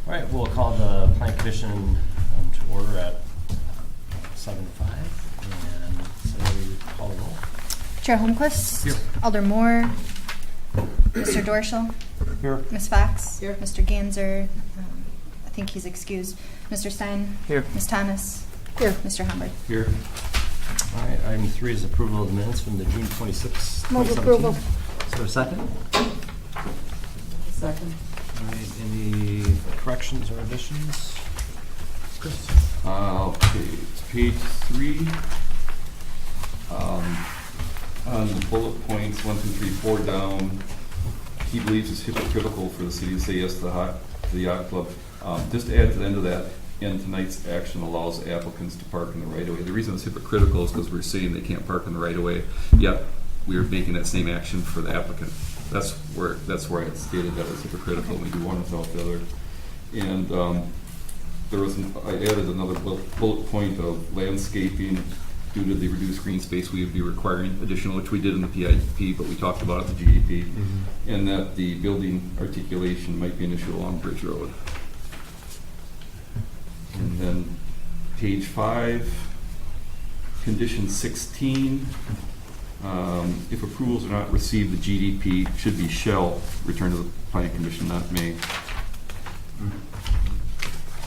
All right, we'll call the Plan Commission to order at 7:05, and so we call the roll. Chair Holmquist. Here. Alder Moore. Mr. Dorschel. Here. Ms. Fox. Here. Mr. Ganser. I think he's excused. Mr. Stein. Here. Ms. Thomas. Here. Mr. Humbert. Here. All right, item 3 is approval of the minutes from the June 26th, Move 2017. approval. Is there a second? Second. All right, any corrections or additions? Chris? Okay, it's page 3. On the bullet points 1, 2, 3, 4 down, he believes it's hypocritical for the city to say yes to the yacht club. Just to add to the end of that, and tonight's action allows applicants to park in the right of way. The reason it's hypocritical is because we're saying they can't park in the right of way, yet we're making that same action for the applicant. That's where I had stated that it's hypocritical. We do one without the other. And I added another bullet point of landscaping. Due to the reduced green space, we would be requiring additional, which we did in the PIP, but we talked about it at the GEP, and that the building articulation might be an issue along Bridge Road. And then page 5, condition 16, if approvals are not received, the GDP should be shall return to the Planning Commission, not may.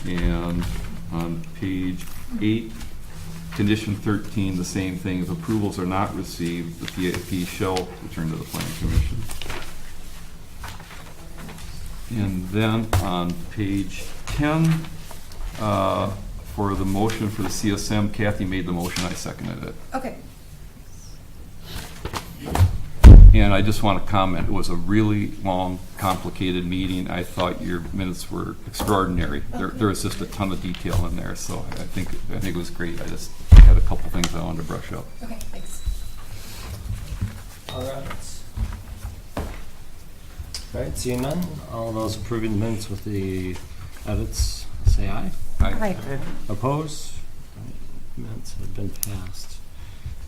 And on page 8, condition 13, the same thing. If approvals are not received, the PIP shall return to the Planning Commission. And then on page 10, for the motion for the CSM, Kathy made the motion, I seconded it. Okay. And I just want to comment, it was a really long, complicated meeting. I thought your minutes were extraordinary. There was just a ton of detail in there, so I think it was great. I just had a couple things I wanted to brush up. Okay, thanks. Other edits? All right, seeing none, all those approving the minutes with the edits, say aye. Aye. Opposed? Minutes have been passed.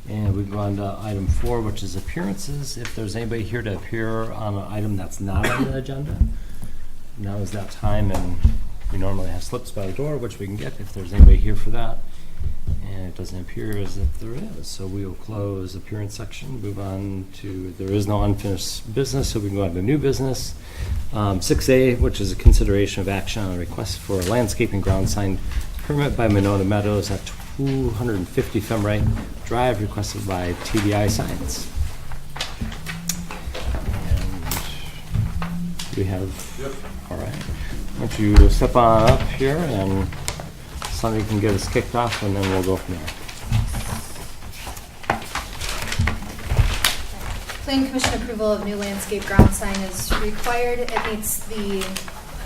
And we go on to item 4, which is appearances. If there's anybody here to appear on an item that's not on the agenda, now is that time, and we normally have slips by the door, which we can get if there's anybody here for that. And it doesn't appear as if there is, so we will close the appearance section, move on to, there is no unfinished business, so we can go on to new business. 6A, which is a consideration of action on a request for a landscaping ground sign permit by Monona Meadows at 250 Femray Drive, requested by TDI Signs. And we have, Yep. all right. Why don't you step on up here and somebody can get us kicked off, and then we'll go from there. Planning Commission approval of new landscape ground sign is required. It meets the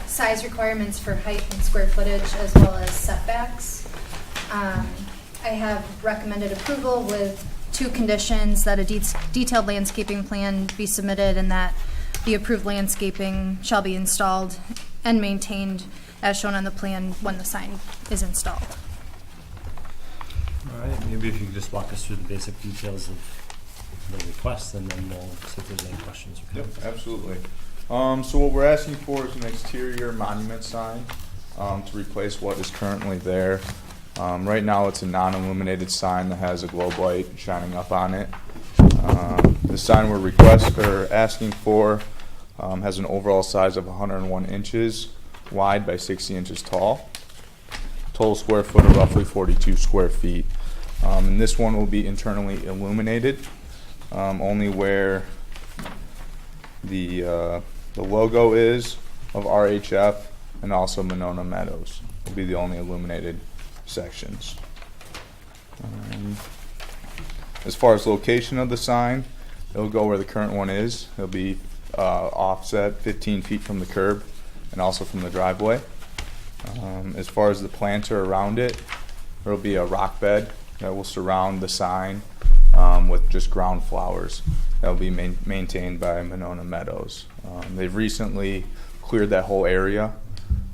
size requirements for height and square footage as well as setbacks. I have recommended approval with 2 conditions: that a detailed landscaping plan be submitted and that the approved landscaping shall be installed and maintained as shown on the plan when the sign is installed. All right, maybe if you could just walk us through the basic details of the request, and then we'll see if there's any questions. Yep, absolutely. So what we're asking for is an exterior monument sign to replace what is currently there. Right now it's a non-illuminated sign that has a globe light shining up on it. The sign we're asking for has an overall size of 101 inches wide by 60 inches tall. Total square foot of roughly 42 square feet. And this one will be internally illuminated, only where the logo is of RHF and also Monona Meadows will be the only illuminated sections. As far as location of the sign, it'll go where the current one is. It'll be offset 15 feet from the curb and also from the driveway. As far as the planter around it, there will be a rock bed that will surround the sign with just ground flowers. That will be maintained by Monona Meadows. They've recently cleared that whole area.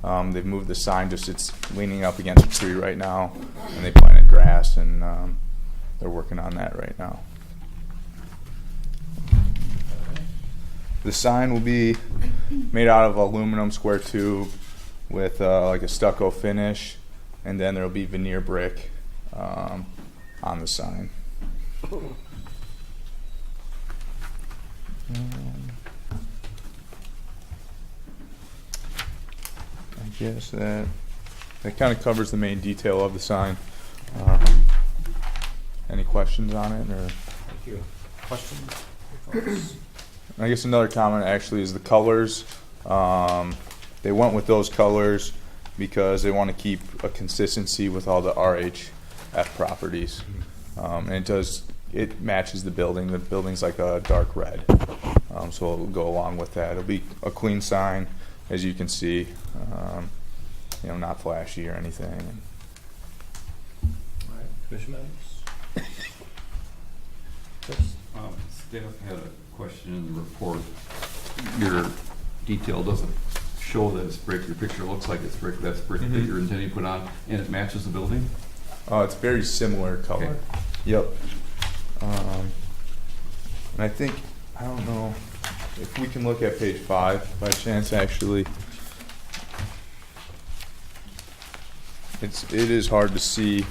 They've moved the sign, just it's leaning up against a tree right now, and they planted grass, and they're working on that right now. The sign will be made out of aluminum square tube, with like a stucco finish, and then there'll be veneer brick on the sign. I guess that kind of covers the main detail of the sign. Any questions on it, or? Thank you. Questions? I guess another comment actually is the colors. They went with those colors because they want to keep a consistency with all the RHF properties. And it matches the building. The building's like a dark red. So it'll go along with that. It'll be a clean sign, as you can see. Not flashy or anything. All right, Commission members? Chris? Staff had a question in the report. Your detail doesn't show that it's brick. Your picture looks like it's brick. That's brick that you're intending to put on, and it matches the building? It's very similar color. Okay. Yep. And I think, I don't know if we can look at page 5 by chance, actually. It is hard to see.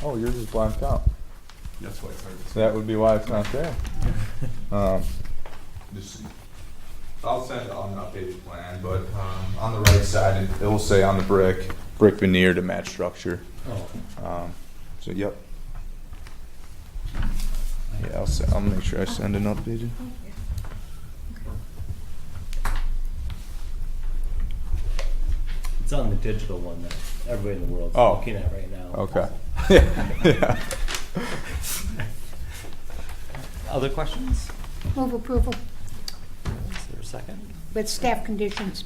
Oh, yours is blanked out. That's why it's hard to see. So that would be why it's not there. I'll send it on an updated plan, but on the right side, it will say on the brick veneer to match structure. Oh. So, yep. Yeah, I'll make sure I send an updated. It's on the digital one that everybody in the world's Oh. looking at right now. Okay. Yeah. Other questions? Move approval Is there a second? with staff conditions.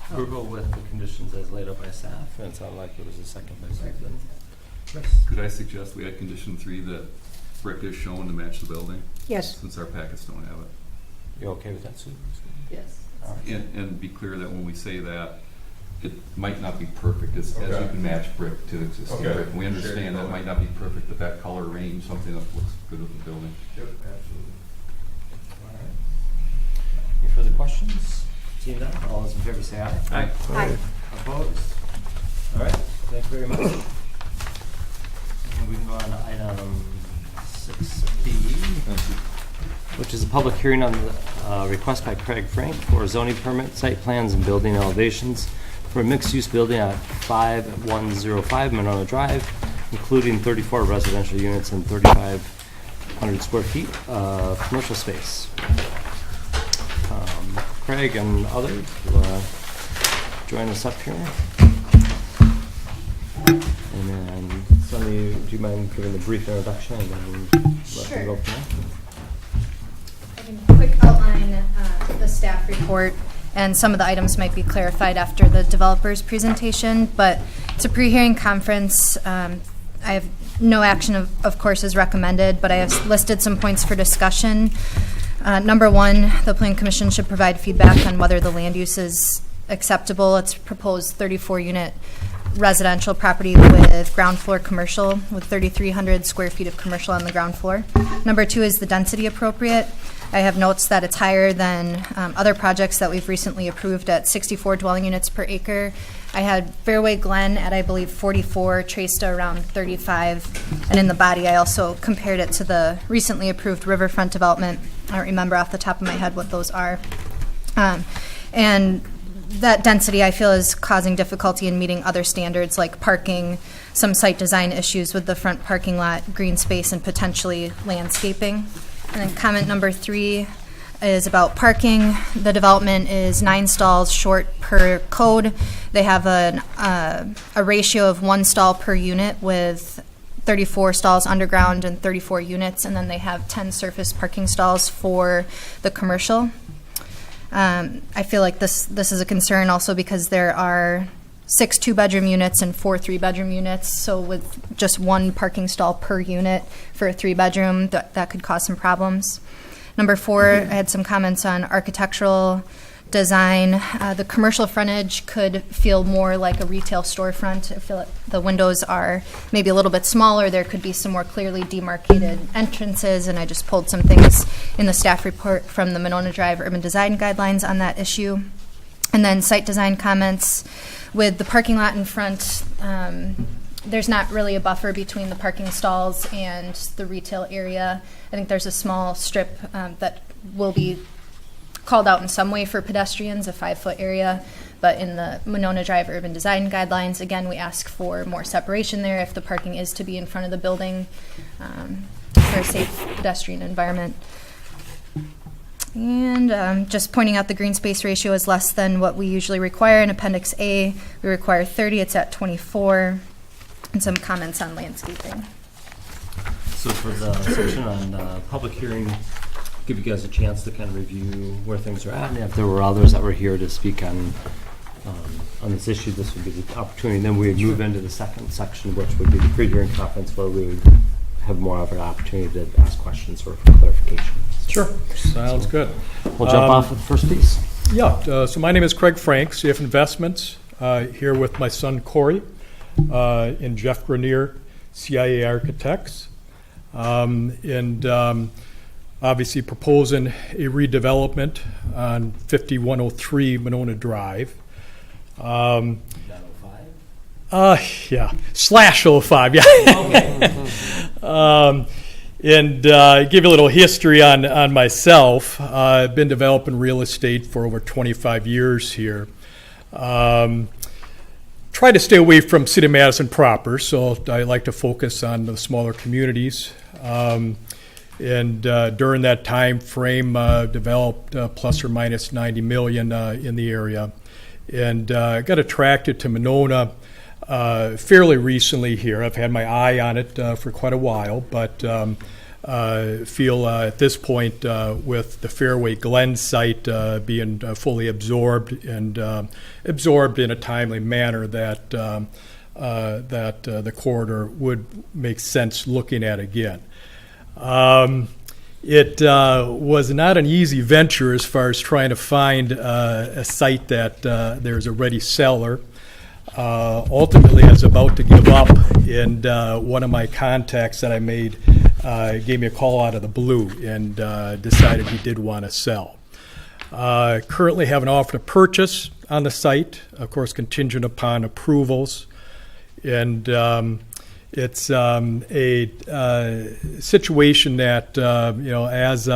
Approval with the conditions as laid out by staff, and it sounded like it was a second by Stephen. Chris? Could I suggest we add condition 3 that brick is shown to match the building, Yes. since our packets don't have it? You okay with that, Sue? Yes. All right. And be clear that when we say that, it might not be perfect, as you can match brick to existing Okay. brick. We understand that might not be perfect, but that color range, something that looks good with the building. Yep, absolutely. All right. Any further questions? Seeing none, all those in favor say aye. Aye. Aye. Opposed? All right, thank you very much. And we can go on to item 6B, which is a public hearing on the request by Craig Frank for zoning permit, site plans, and building elevations for a mixed-use building at 5105 Monona Drive, including 34 residential units and 3,500 square feet of commercial space. Craig and others, you want to join us up here? And then, Sunny, do you mind giving a brief introduction and then let them go from there? I can quick outline the staff report, and some of the items might be clarified after the developer's presentation, but it's a pre-hearing conference. I have no action, of course, is recommended, but I have listed some points for discussion. Number 1, the Plan Commission should provide feedback on whether the land use is acceptable. It's proposed 34-unit residential property with ground floor commercial, with 3,300 square feet of commercial on the ground floor. Number 2, is the density appropriate? I have notes that it's higher than other projects that we've recently approved at 64 dwelling units per acre. I had Fairway Glen at, I believe, 44, Tracesta around 35, and in the body I also compared it to the recently approved riverfront development. I don't remember off the top of my head what those are. And that density, I feel, is causing difficulty in meeting other standards like parking, some site design issues with the front parking lot, green space, and potentially landscaping. And then comment number 3 is about parking. The development is 9 stalls short per code. They have a ratio of 1 stall per unit with 34 stalls underground and 34 units, and then they have 10 surface parking stalls for the commercial. I feel like this is a concern also because there are 6 2-bedroom units and 4 3-bedroom units. So with just 1 parking stall per unit for a 3-bedroom, that could cause some problems. Number 4, I had some comments on architectural design. The commercial frontage could feel more like a retail storefront. I feel like the windows are maybe a little bit smaller. There could be some more clearly demarcated entrances, and I just pulled some things in the staff report from the Monona Drive Urban Design Guidelines on that issue. And then site design comments with the parking lot in front. There's not really a buffer between the parking stalls and the retail area. I think there's a small strip that will be called out in some way for pedestrians, a 5-foot area. But in the Monona Drive urban design guidelines, again, we ask for more separation there if the parking is to be in front of the building for a safe pedestrian environment. And just pointing out the green space ratio is less than what we usually require. In Appendix A, we require 30, it's at 24. And some comments on landscaping. So for the section on public hearing, give you guys a chance to kind of review where things are at, and if there were others that were here to speak on this issue, this would be the opportunity. Then we would move into the second section, which would be the pre-hearing conference, where we would have more of an opportunity to ask questions or for clarification. Sure, sounds good. We'll jump off with the first piece. Yeah, so my name is Craig Frank, CF Investments, here with my son Corey and Jeff Grenier, CIA Architects, and obviously proposing a redevelopment on 5103 Monona Drive. 905? Yeah, /05, yeah. Okay. And give you a little history on myself. I've been developing real estate for over 25 years here. Try to stay away from City of Madison proper, so I like to focus on the smaller communities. And during that time frame, developed plus or minus 90 million in the area. And got attracted to Monona fairly recently here. I've had my eye on it for quite a while, but feel at this point with the Fairway Glen site being fully absorbed and absorbed in a timely manner that the corridor would make sense looking at again. It was not an easy venture as far as trying to find a site that there's a ready seller. Ultimately, I was about to give up, and one of my contacts that I made gave me a call out of the blue and decided he did want to sell. Currently have an offer to purchase on the site, of course, contingent upon approvals. And it's a situation that, as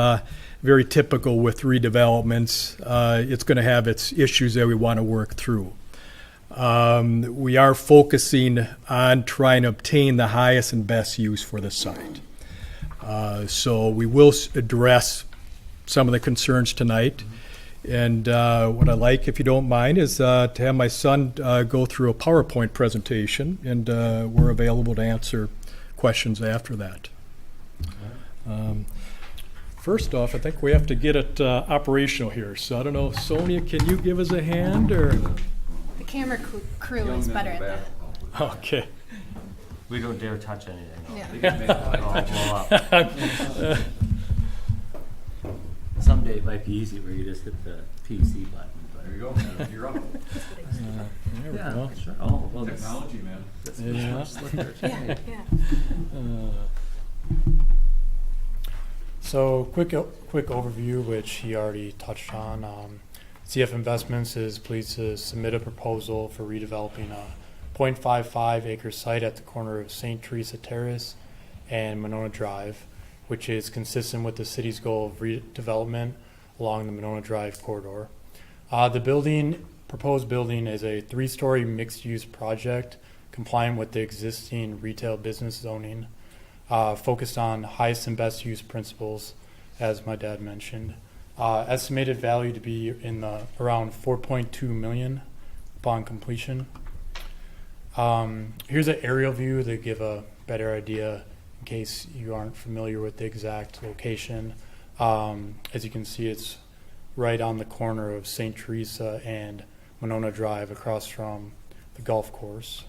very typical with redevelopments, it's going to have its issues that we want to work through. We are focusing on trying to obtain the highest and best use for the site. So we will address some of the concerns tonight. And what I'd like, if you don't mind, is to have my son go through a PowerPoint presentation, and we're available to answer questions after that. First off, I think we have to get it operational here. So I don't know, Sonia, can you give us a hand? Or The camera crew is better at that. okay. We don't dare touch anything. Yeah. It'll all blow up. Someday it might be easy where you just hit the PC button. But There you go. You're up. There we yeah, go. sure. Oh, well, Technology, man. That's Yeah. much slicker. Yeah. So quick overview, which he already touched on. CF Investments is pleased to submit a proposal for redeveloping a 0.55 acre site at the corner of St. Teresa Terrace and Monona Drive, which is consistent with the city's goal of redevelopment along the Monona Drive corridor. The proposed building is a 3-story mixed-use project compliant with the existing retail business zoning, focused on highest and best use principles, as my dad mentioned. Estimated value to be in the around $4.2 million upon completion. Here's an aerial view to give a better idea in case you aren't familiar with the exact location. As you can see, it's right on the corner of St. Teresa and Monona Drive across from the golf course.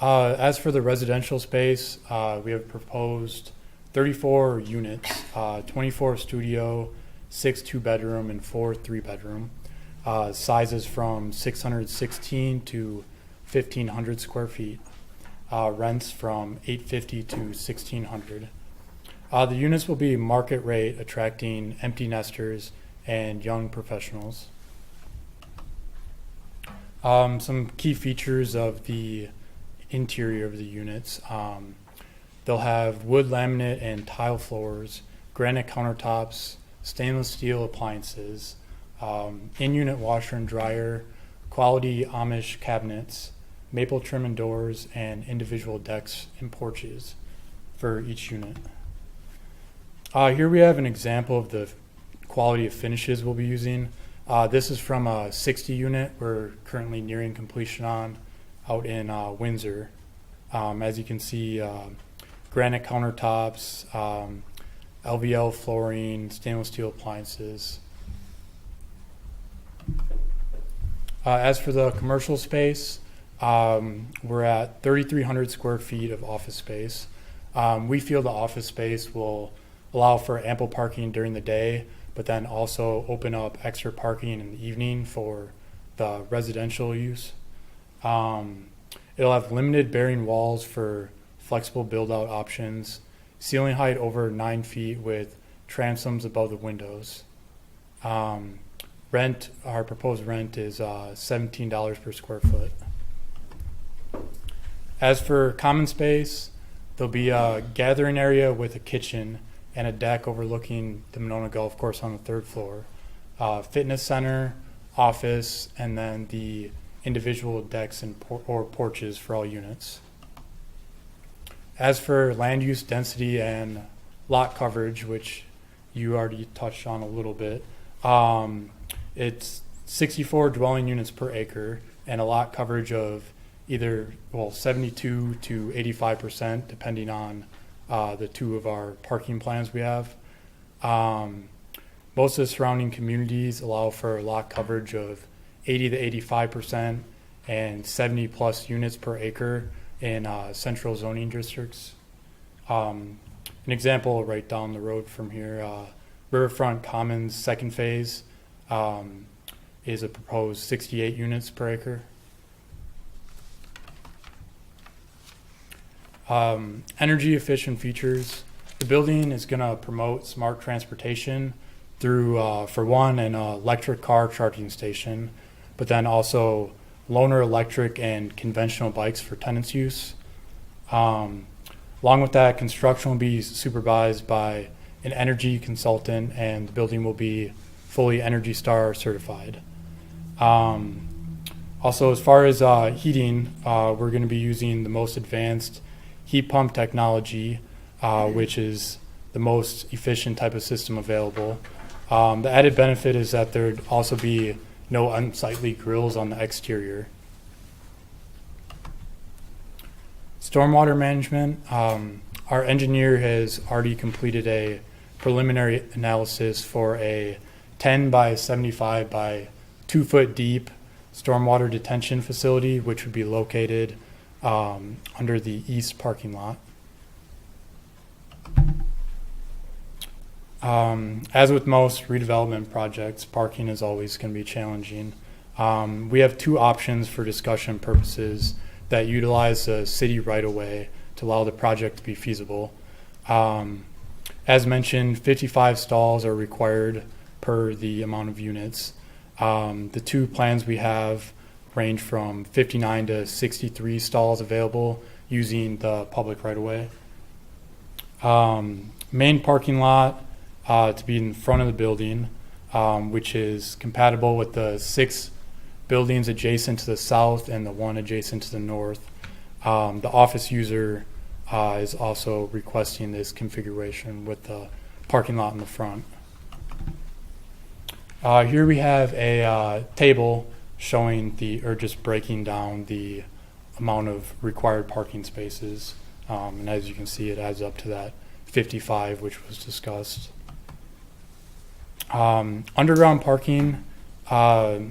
As for the residential space, we have proposed 34 units, 24 studio, 6 2-bedroom, and 4 3-bedroom. Sizes from 616 to 1,500 square feet. Rents from $850 to $1,600. The units will be market rate, attracting empty nesters and young professionals. Some key features of the interior of the units. They'll have wood laminate and tile floors, granite countertops, stainless steel appliances, in-unit washer and dryer, quality Amish cabinets, maple trim and doors, and individual decks and porches for each unit. Here we have an example of the quality of finishes we'll be using. This is from a 60 unit we're currently nearing completion on out in Windsor. As you can see, granite countertops, LVL flooring, stainless steel appliances. As for the commercial space, we're at 3,300 square feet of office space. We feel the office space will allow for ample parking during the day, but then also open up extra parking in the evening for the residential use. It'll have limited bearing walls for flexible build-out options, ceiling height over 9 feet with transoms above the windows. Our proposed rent is $17 per square foot. As for common space, there'll be a gathering area with a kitchen and a deck overlooking the Monona Golf Course on the 3rd floor, fitness center, office, and then the individual decks and or porches for all units. As for land use density and lot coverage, which you already touched on a little bit, it's 64 dwelling units per acre and a lot coverage of either 72 to 85%, depending on the two of our parking plans we have. Most of the surrounding communities allow for lot coverage of 80 to 85% and 70 plus units per acre in central zoning districts. An example right down the road from here, Riverfront Commons second phase is a proposed 68 units per acre. Energy efficient features. The building is going to promote smart transportation through, for one, an electric car charging station, but then also loaner electric and conventional bikes for tenants' use. Along with that, construction will be supervised by an energy consultant, and the building will be fully Energy Star certified. Also, as far as heating, we're going to be using the most advanced heat pump technology, which is the most efficient type of system available. The added benefit is that there'd also be no unsightly grills on the exterior. Stormwater management. Our engineer has already completed a preliminary analysis for a 10 by 75 by 2 foot deep stormwater detention facility, which would be located under the east parking lot. As with most redevelopment projects, parking is always going to be challenging. We have two options for discussion purposes that utilize the city right-of-way to allow the project to be feasible. As mentioned, 55 stalls are required per the amount of units. The two plans we have range from 59 to 63 stalls available using the public right-of-way. Main parking lot to be in front of the building, which is compatible with the 6 buildings adjacent to the south and the 1 adjacent to the north. The office user is also requesting this configuration with the parking lot in the front. Here we have a table showing just breaking down the amount of required parking spaces. And as you can see, it adds up to that 55, which was discussed. Underground parking. The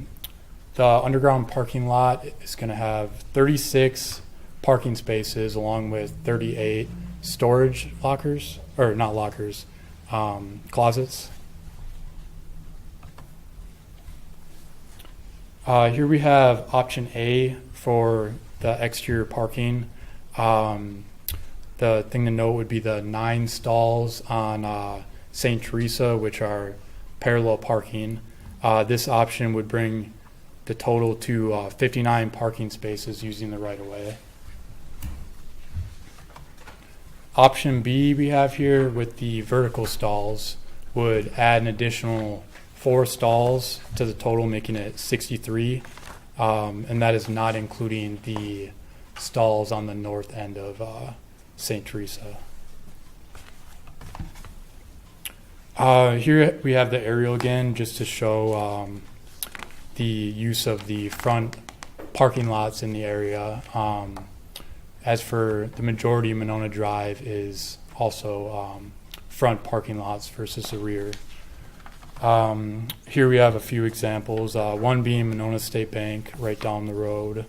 underground parking lot is going to have 36 parking spaces along with 38 storage lockers, or not lockers, closets. Here we have option A for the exterior parking. The thing to note would be the 9 stalls on St. Teresa, which are parallel parking. This option would bring the total to 59 parking spaces using the right-of-way. Option B we have here with the vertical stalls would add an additional 4 stalls to the total, making it 63, and that is not including the stalls on the north end of St. Teresa. Here we have the aerial again, just to show the use of the front parking lots in the area. As for the majority, Monona Drive is also front parking lots versus the rear. Here we have a few examples, one being Monona State Bank right down the road.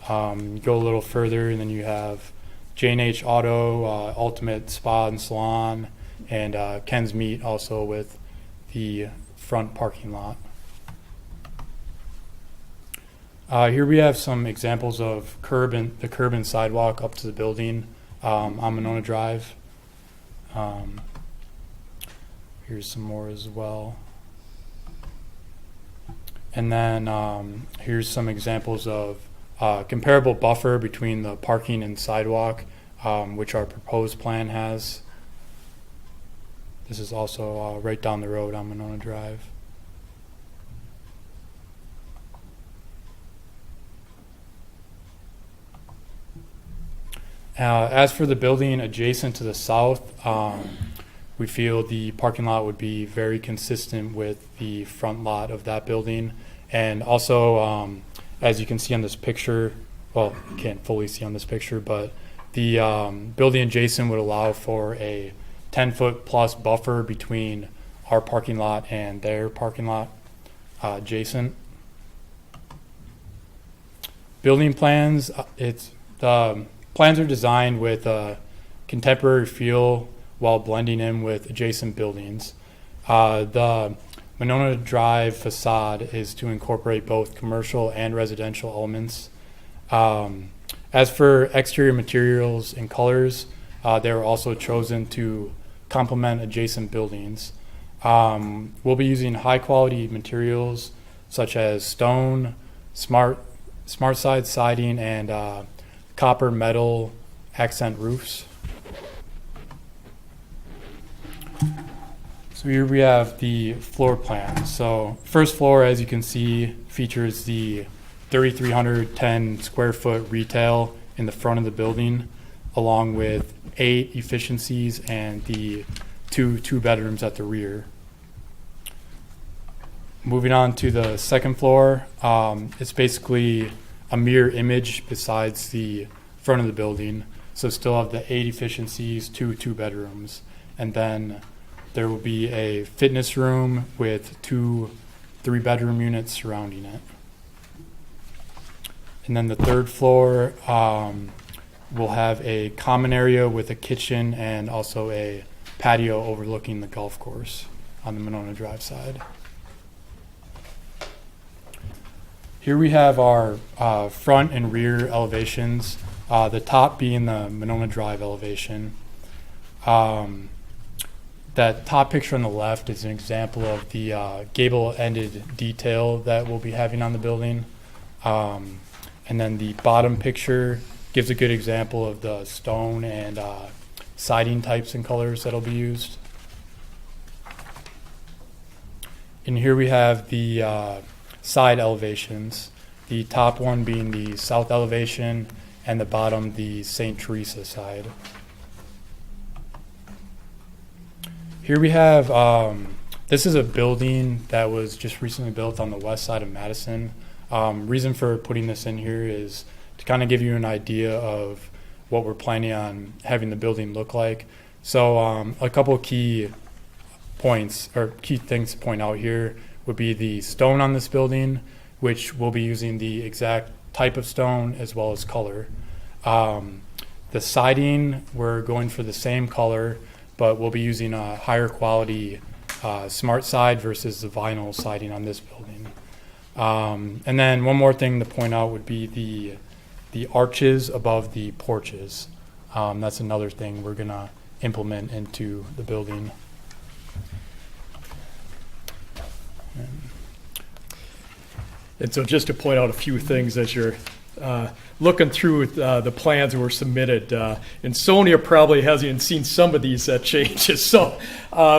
Go a little further and then you have J&H Auto, Ultimate Spa and Salon, and Ken's Meat also with the front parking lot. Here we have some examples of the curb and sidewalk up to the building on Monona Drive. Here's some more as well. And then here's some examples of comparable buffer between the parking and sidewalk, which our proposed plan has. This is also right down the road on Monona Drive. As for the building adjacent to the south, we feel the parking lot would be very consistent with the front lot of that building. And also, as you can see on this picture, well, you can't fully see on this picture, but the building adjacent would allow for a 10-foot plus buffer between our parking lot and their parking lot adjacent. Building plans, the plans are designed with a contemporary feel while blending in with adjacent buildings. The Monona Drive facade is to incorporate both commercial and residential elements. As for exterior materials and colors, they were also chosen to complement adjacent buildings. We'll be using high quality materials such as stone, smart side siding, and copper metal accent roofs. So here we have the floor plan. So first floor, as you can see, features the 3,310 square foot retail in the front of the building, along with 8 efficiencies and the two bedrooms at the rear. Moving on to the second floor, it's basically a mirror image besides the front of the building. So still have the 8 efficiencies, two bedrooms, and then there will be a fitness room with 2 3-bedroom units surrounding it. And then the third floor will have a common area with a kitchen and also a patio overlooking the golf course on the Monona Drive side. Here we have our front and rear elevations, the top being the Monona Drive elevation. That top picture on the left is an example of the gable-ended detail that we'll be having on the building. And then the bottom picture gives a good example of the stone and siding types and colors that'll be used. And here we have the side elevations, the top one being the south elevation and the bottom the St. Teresa side. Here we have, this is a building that was just recently built on the west side of Madison. Reason for putting this in here is to kind of give you an idea of what we're planning on having the building look like. So a couple of key points or key things to point out here would be the stone on this building, which we'll be using the exact type of stone as well as color. The siding, we're going for the same color, but we'll be using a higher quality smart side versus the vinyl siding on this building. And then one more thing to point out would be the arches above the porches. That's another thing we're gonna implement into the building. And so just to point out a few things as you're looking through the plans that were submitted, and Sonia probably hasn't even seen some of these changes. So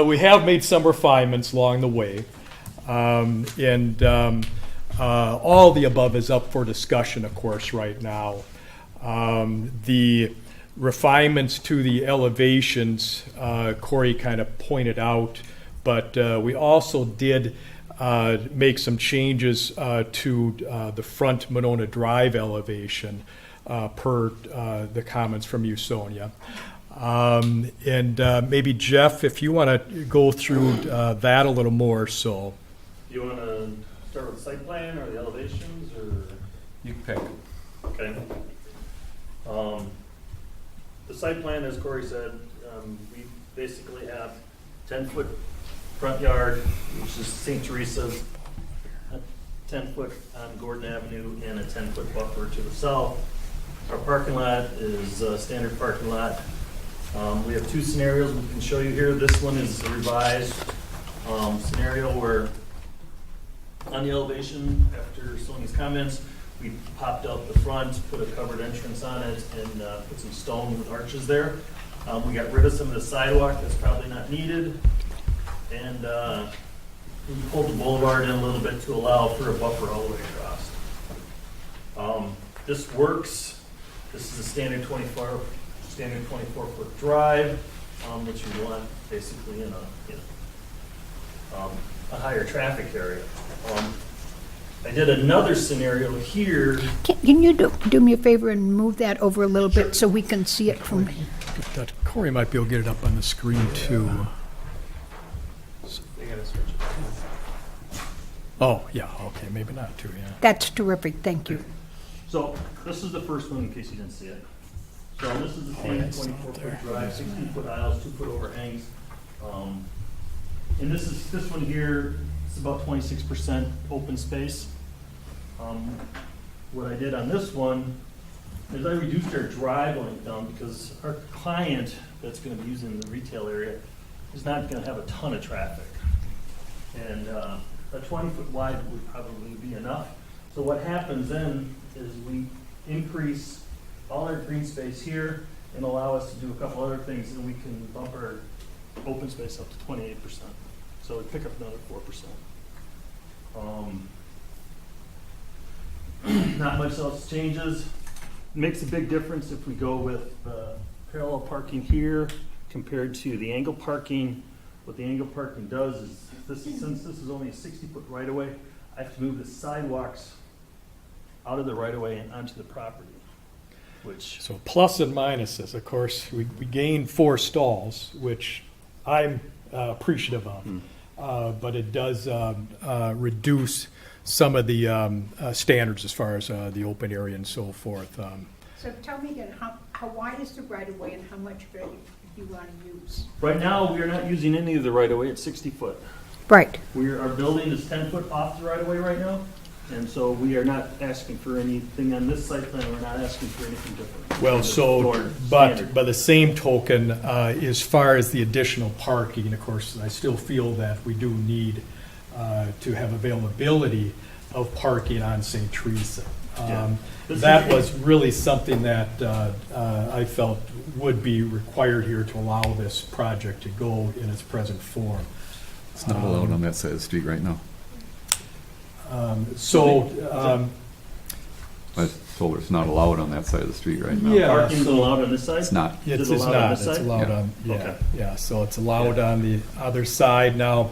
we have made some refinements along the way. All the above is up for discussion, of course, right now. The refinements to the elevations, Corey kind of pointed out, but we also did make some changes to the front Monona Drive elevation per the comments from you, Sonia. Maybe Jeff, if you want to go through that a little more, so. Do you want to start with the site plan or the elevations, or? You pick. Okay. The site plan, as Corey said, we basically have 10-foot front yard, which is St. Teresa's, a 10-foot on Gordon Avenue, and a 10-foot buffer to the south. Our parking lot is a standard parking lot. We have two scenarios we can show you here. This one is a revised scenario where on the elevation, after Sonia's comments, we popped out the front, put a covered entrance on it, and put some stone with arches there. We got rid of some of the sidewalk that's probably not needed, and we pulled the boulevard in a little bit to allow for a buffer all the way across. This works. This is a standard 24-foot drive, which you want basically in a higher traffic area. I did another scenario here. Can you do me a favor and move that over a little bit so we can see it from, Corey might be able to get it up on the screen too. They gotta switch it. Oh, yeah, okay, maybe not too, yeah. that's terrific, thank you. So this is the first one, in case you didn't see it. So this is the standard 24-foot drive, 16-foot aisles, 2-foot overhangs. And this one here, it's about 26% open space. What I did on this one is I reduced our drive length down because our client that's going to be using the retail area is not going to have a ton of traffic. And a 20-foot wide would probably be enough. So what happens then is we increase all our green space here and allow us to do a couple other things, and we can bump our open space up to 28%. So we pick up another 4%. Not much else changes. Makes a big difference if we go with parallel parking here compared to the angle parking. What the angle parking does is, since this is only a 60-foot right-of-way, I have to move the sidewalks out of the right-of-way and onto the property, which... So plus and minuses, of course, we gained 4 stalls, which I'm appreciative of, but it does reduce some of the standards as far as the open area and so forth. So tell me again, how wide is the right-of-way and how much of it you want to use? Right now, we are not using any of the right-of-way at 60 foot. Right. Our building is 10 foot off the right-of-way right now, and so we are not asking for anything on this site plan. We're not asking for anything different. Well, so, but by the same token, as far as the additional parking, of course, I still feel that we do need to have availability of parking on St. Teresa. That was really something that I felt would be required here to allow this project to go in its present form. It's not allowed on that side of the street right now. I I told her it's not allowed on that side of the street right now. Yeah. Parking is allowed on this side? It's not. It's allowed on not, this it's side? allowed Yeah. on, yeah, Okay. yeah, so it's allowed on the other side. Now,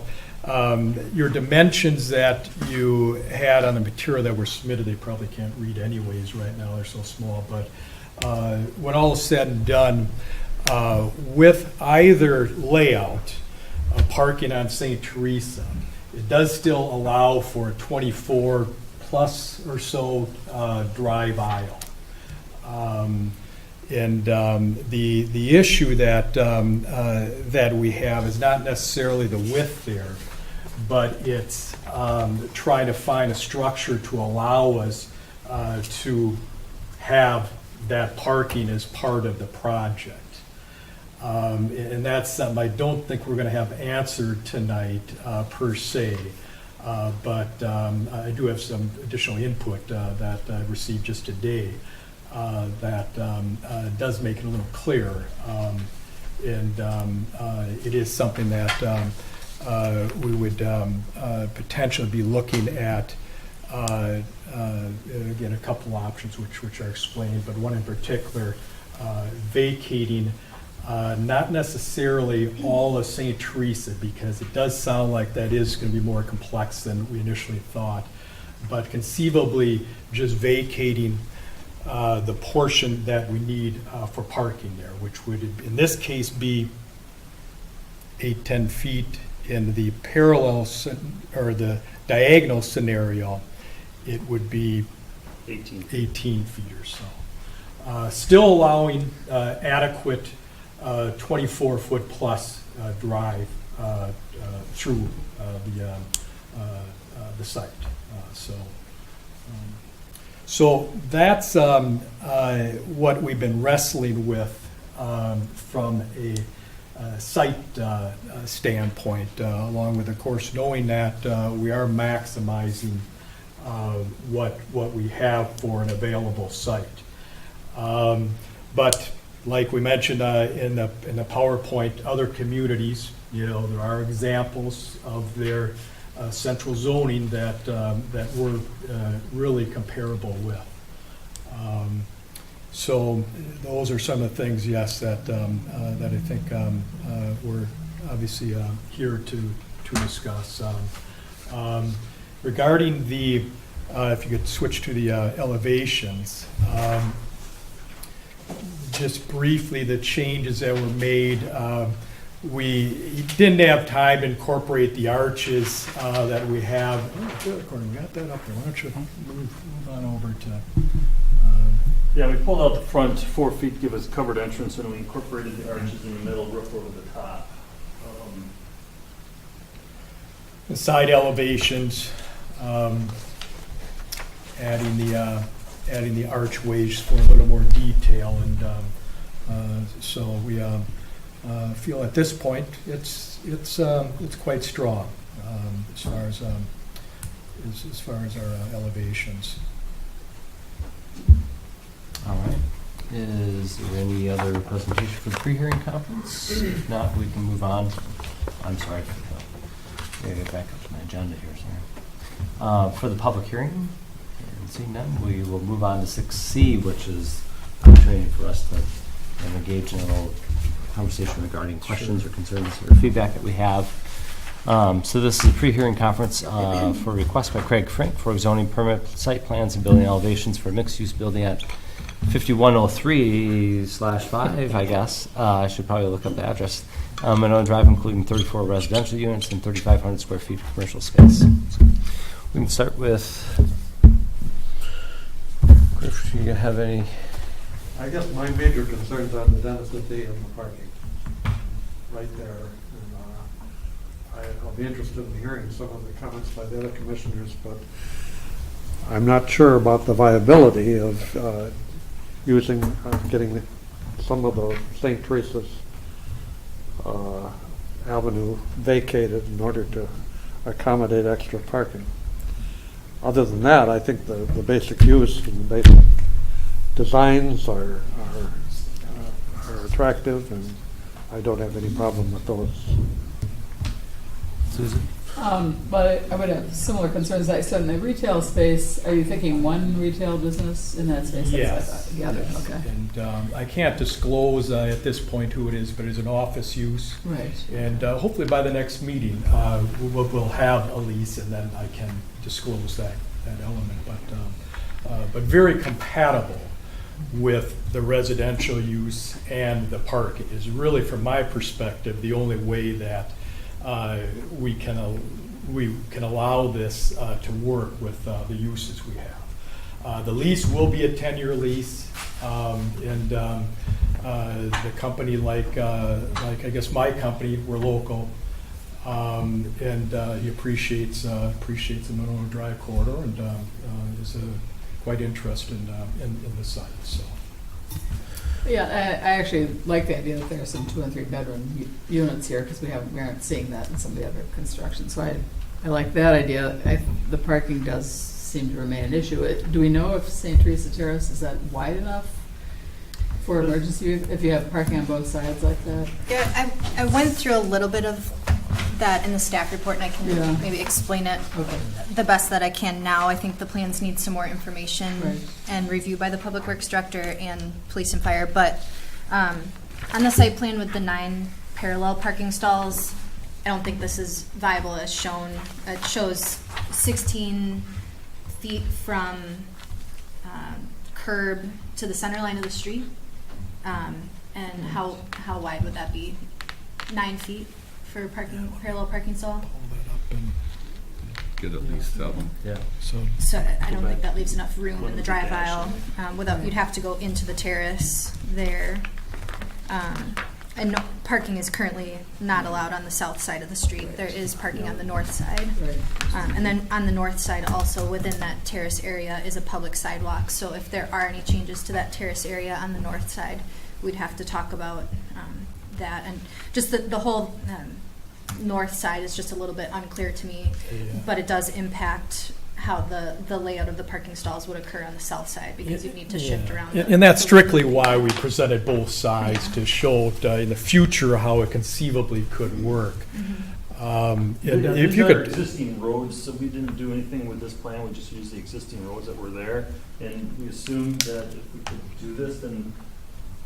your dimensions that you had on the material that were submitted, they probably can't read anyways right now, they're so small, but when all is said and done, with either layout, parking on St. Teresa, it does still allow for a 24 plus or so drive aisle. The issue that that we have is not necessarily the width there, but it's trying to find a structure to allow us to have that parking as part of the project. And that's something I don't think we're going to have answered tonight per se. But I do have some additional input that I received just today that does make it a little clearer. And it is something that we would potentially be looking at. Again, a couple options which are explained, but one in particular, vacating not necessarily all of St. Teresa, because it does sound like that is going to be more complex than we initially thought, but conceivably just vacating the portion that we need for parking there, which would in this case be 8-10 feet. In the parallel or the diagonal scenario, it would be 18 feet or so. Still allowing adequate 24-foot plus drive through the site. So that's what we've been wrestling with from a site standpoint, along with, of course, knowing that we are maximizing what we have for an available site. But like we mentioned in the PowerPoint, other communities, there are examples of their central zoning that we're really comparable with. So those are some of the things, yes, that I think we're obviously here to discuss. Regarding the, if you could switch to the elevations, just briefly, the changes that were made. We didn't have time to incorporate the arches that we have. Gordon, we got that up there. Why don't you move on over to... Yeah, we pulled out the front 4 feet to give us covered entrance, and we incorporated the arches in the middle, roof over the top. The side elevations, adding the archways for a little more detail, and so we feel at this point it's quite strong as far as our elevations. All right. Is there any other presentation for the pre-hearing conference? If not, we can move on. I'm sorry. I gotta get back up to my agenda here. Sorry. For the public hearing, and seeing none, we will move on to 6C, which is an opportunity for us to engage in a little conversation regarding questions or concerns or feedback that we have. So this is a pre-hearing conference for a request by Craig Frink for zoning permit, site plans, and building elevations for mixed-use building at 5103/5, I guess. I should probably look up the address. Monona Drive, including 34 residential units and 3,500 square feet of commercial space. So we can start with, Griff, do you have any? I guess my major concerns are the density and the parking right there. And I'll be interested in hearing some of the comments by the other commissioners, but I'm not sure about the viability of getting some of the St. Teresa's Avenue vacated in order to accommodate extra parking. Other than that, I think the basic use and the basic designs are attractive, and I don't have any problem with those. Susan? But I would have similar concerns. So in the retail space, are you thinking one retail business in that space? Yes. Yes. Okay. And I can't disclose at this point who it is, but it's an office use. Right. And hopefully by the next meeting, we'll have a lease, and then I can disclose that element. But very compatible with the residential use and the park is really, from my perspective, the only way that we can allow this to work with the uses we have. The lease will be a 10-year lease, and the company, like I guess my company, we're local, and he appreciates the Monona Drive corridor, and is quite interested in the site. So. Yeah, I actually like the idea that there are some 2- and 3-bedroom units here, because we aren't seeing that in some of the other construction. So I like that idea. The parking does seem to remain an issue. Do we know if St. Teresa Terrace, is that wide enough for emergency, if you have parking on both sides like that? Yeah, I went through a little bit of that in the staff report, and I can Yeah. maybe explain it Okay. the best that I can now. I think the plans need some more information Right. and review by the Public Works Director and Police and Fire. But on the site plan with the 9 parallel parking stalls, I don't think this is viable as shown. It shows 16 feet from curb to the center line of the street. And how wide would that be? 9 feet for parking, parallel parking stall? Get at least 7. Yeah. So I don't think that leaves enough room in the drive aisle, without, you'd have to go into the terrace there. And no, parking is currently not allowed on the south side of the street. There is parking on the north side. Right. And then on the north side also, within that terrace area is a public sidewalk. So if there are any changes to that terrace area on the north side, we'd have to talk about that. And just the whole north side is just a little bit unclear to me, but it does impact how the layout of the parking stalls would occur on the south side, because you need to shift around. And that's strictly why we presented both sides, to show in the future how it conceivably could work. And if These you are could, existing roads, so we didn't do anything with this plan, we just used the existing roads that were there. And we assumed that if we could do this, then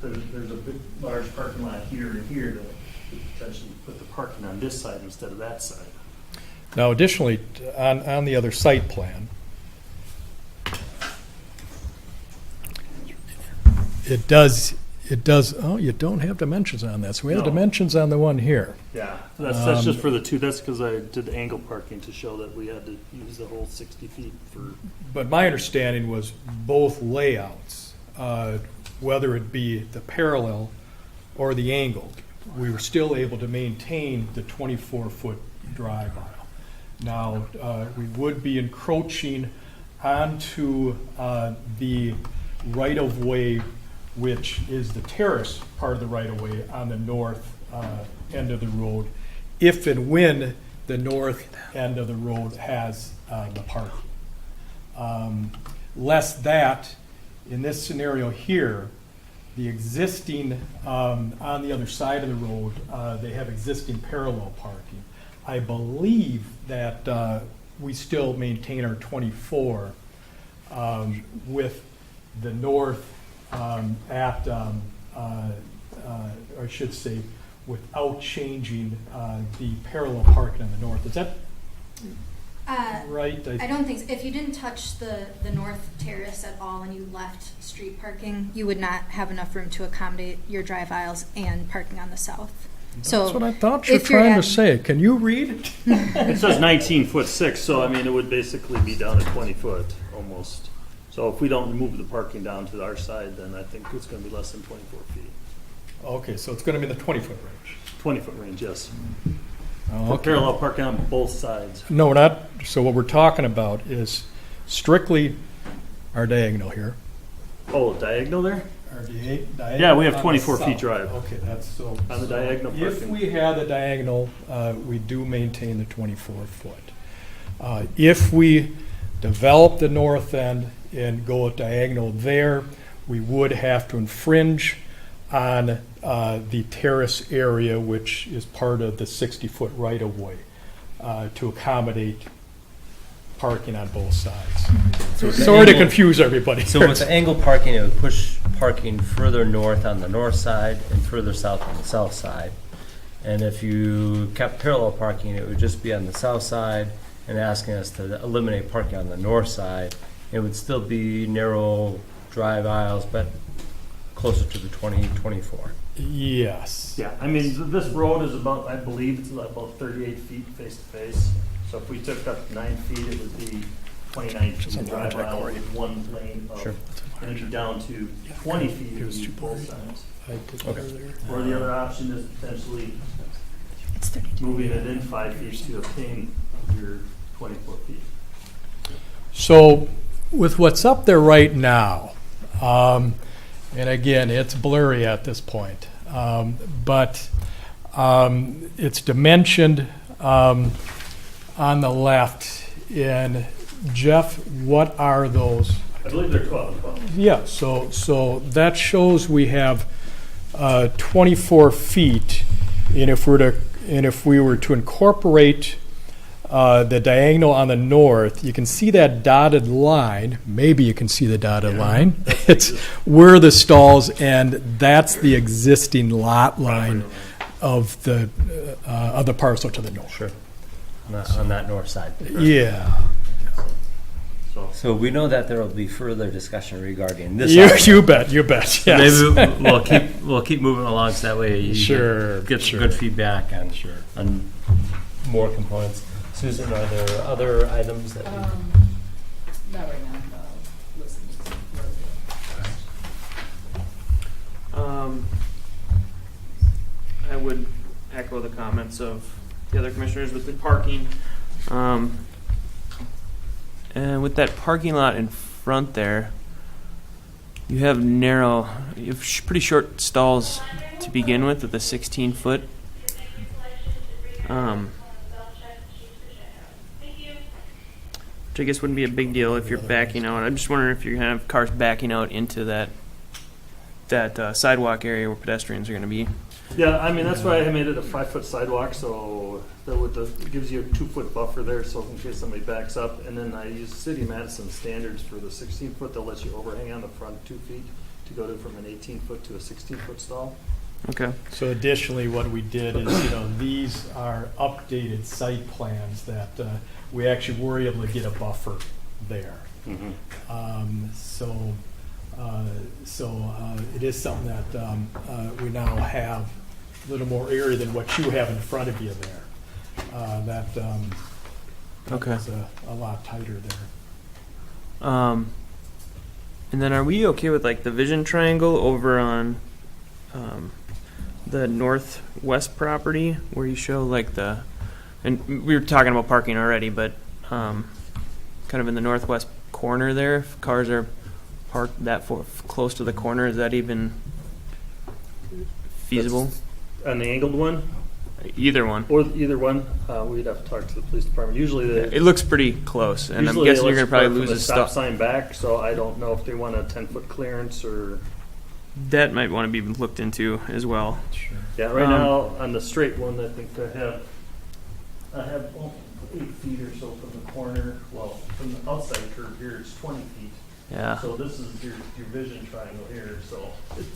there's a big, large parking lot here and here to potentially put the parking on this side instead of that side. now additionally, on the other site plan, it does, oh, you don't have dimensions on that, so we have No. dimensions on the one here. Yeah, that's just for the two, that's because I did angle parking to show that we had to use the whole 60 feet for. But my understanding was both layouts, whether it be the parallel or the angled, we were still able to maintain the 24-foot drive aisle. Now, we would be encroaching onto the right-of-way, which is the terrace part of the right-of-way on the north end of the road, if and when the north end of the road has the parking. Less that, in this scenario here, the existing, on the other side of the road, they have existing parallel parking. I believe that we still maintain our 24 with the north at, or I should say, without changing the parallel parking on the north. Is that right? I don't think so. If you didn't touch the north terrace at all and you left street parking, you would not have enough room to accommodate your drive aisles and parking on the south. So That's what I thought you were if you're trying to adding- say. Can you read? It says 19'6", so I mean, it would basically be down to 20 foot almost. So if we don't move the parking down to our side, then I think it's gonna be less than 24 feet. Okay, so it's going to be the 20-foot range. 20-foot range, yes. Oh, For okay. parallel parking on both sides. No, not, so what we're talking about is strictly our diagonal here. Oh, diagonal there? Our diagonal. Yeah, we have on the 24 feet south. drive. Okay, that's so. On the diagonal If parking. we had the diagonal, we do maintain the 24-foot. If we develop the north end and go at diagonal there, we would have to infringe on the terrace area, which is part of the 60-foot right-of-way, to accommodate parking on both sides. So with the Sorry to angle- confuse everybody. So with the angle parking, it would push parking further north on the north side and further south on the south side. And if you kept parallel parking, it would just be on the south side and asking us to eliminate parking on the north side. It would still be narrow drive aisles, but closer to the 24. Yes. Yeah, I mean, this road is about, I believe it's about 38 feet face to face. So if we took up 9 feet, it would be 29 feet of drive aisle with one lane of, Sure. and it'd be down to 20 feet of both sides. Or the other option is potentially moving it in 5 feet to obtain your 24 feet. So with what's up there right now, and again, it's blurry at this point, but it's dimensioned on the left. And Jeff, what are those? I believe they're 12 and 12. Yeah, so that shows we have 24 feet, and if we were to incorporate the diagonal on the north, you can see that dotted line. Maybe you can see the dotted line. It's where the stalls, and that's the existing lot line of the parcel to the north. Sure. On that north side. Yeah. So we know that there will be further discussion regarding this. You bet. Yes. Maybe we'll keep moving along so that way you get good feedback on more components. Susan, are there other items that Not right now, listening to I would echo the comments of the other commissioners with the parking. And with that parking lot in front there, you have pretty short stalls to begin with the 16-foot. Which I guess wouldn't be a big deal if you're backing out. I'm just wondering if you're going to have cars backing out into that sidewalk area where pedestrians are going to be. Yeah, I mean, that's why I made it a 5-foot sidewalk, so it gives you a 2-foot buffer there, so in case somebody backs up. And then I use City of Madison standards for the 16-foot. They'll let you overhang on the front 2 feet to go from an 18-foot to a 16-foot stall. Okay. So additionally, what we did is, these are updated site plans that we actually were able to get a buffer there. Mm-hmm. So it is something that we now have a little more area than what you have in front of you there. Okay. Is a lot tighter there. And then are we okay with like the vision triangle over on the northwest property where you show like and we were talking about parking already, but kind of in the northwest corner there, if cars are parked that close to the corner, is that even feasible? On the angled one? Either one. Or either one, we'd have to talk to the police department. Usually It looks pretty close, and I'm guessing you're going to probably lose a stop sign back, so I don't know if they want a 10-foot clearance or... That might want to be looked into as well. Sure. Yeah, right now, on the straight one, I think I have 8 feet or so from the corner. Well, from the outside curve here, it's 20 feet. Yeah. So this is your vision triangle here, so it's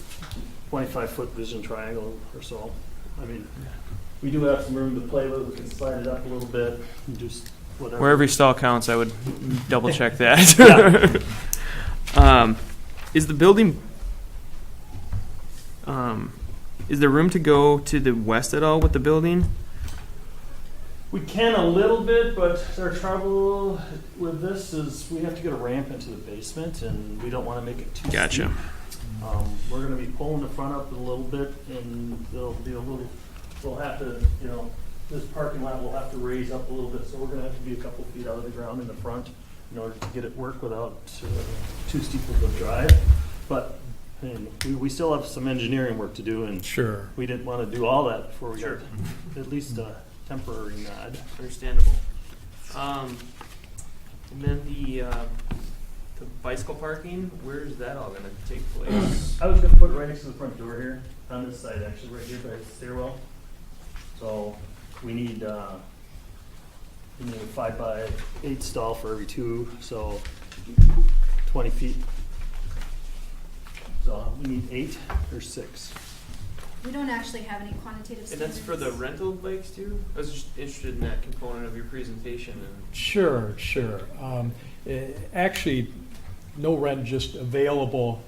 25-foot vision triangle or so. I mean, we do have some room to play with. We can slide it up a little bit and just whatever. Where every stall counts, I would double check that. Is the building... is there room to go to the west at all with the building? We can a little bit, but our trouble with this is we have to get a ramp into the basement, and we don't want to make it too Gotcha. steep. We're going to be pulling the front up a little bit, and there'll be we'll have to, this parking lot will have to raise up a little bit, so we're going to have to be a couple feet out of the ground in the front in order to get it work without too steep of a drive. But we still have some engineering work to do, and Sure. we didn't want to do all that before we got at least a temporary nod. Understandable. And then the bicycle parking, where's that all going to take place? I was going to put it right next to the front door here, on this side actually, right here by the stairwell. So we need a 5x8 stall for every 2, so 20 feet. So we need 8 or 6. We don't actually have any quantitative And standards. that's for the rental bikes too? I was just interested in that component of your presentation. Sure. Actually, no rent, just available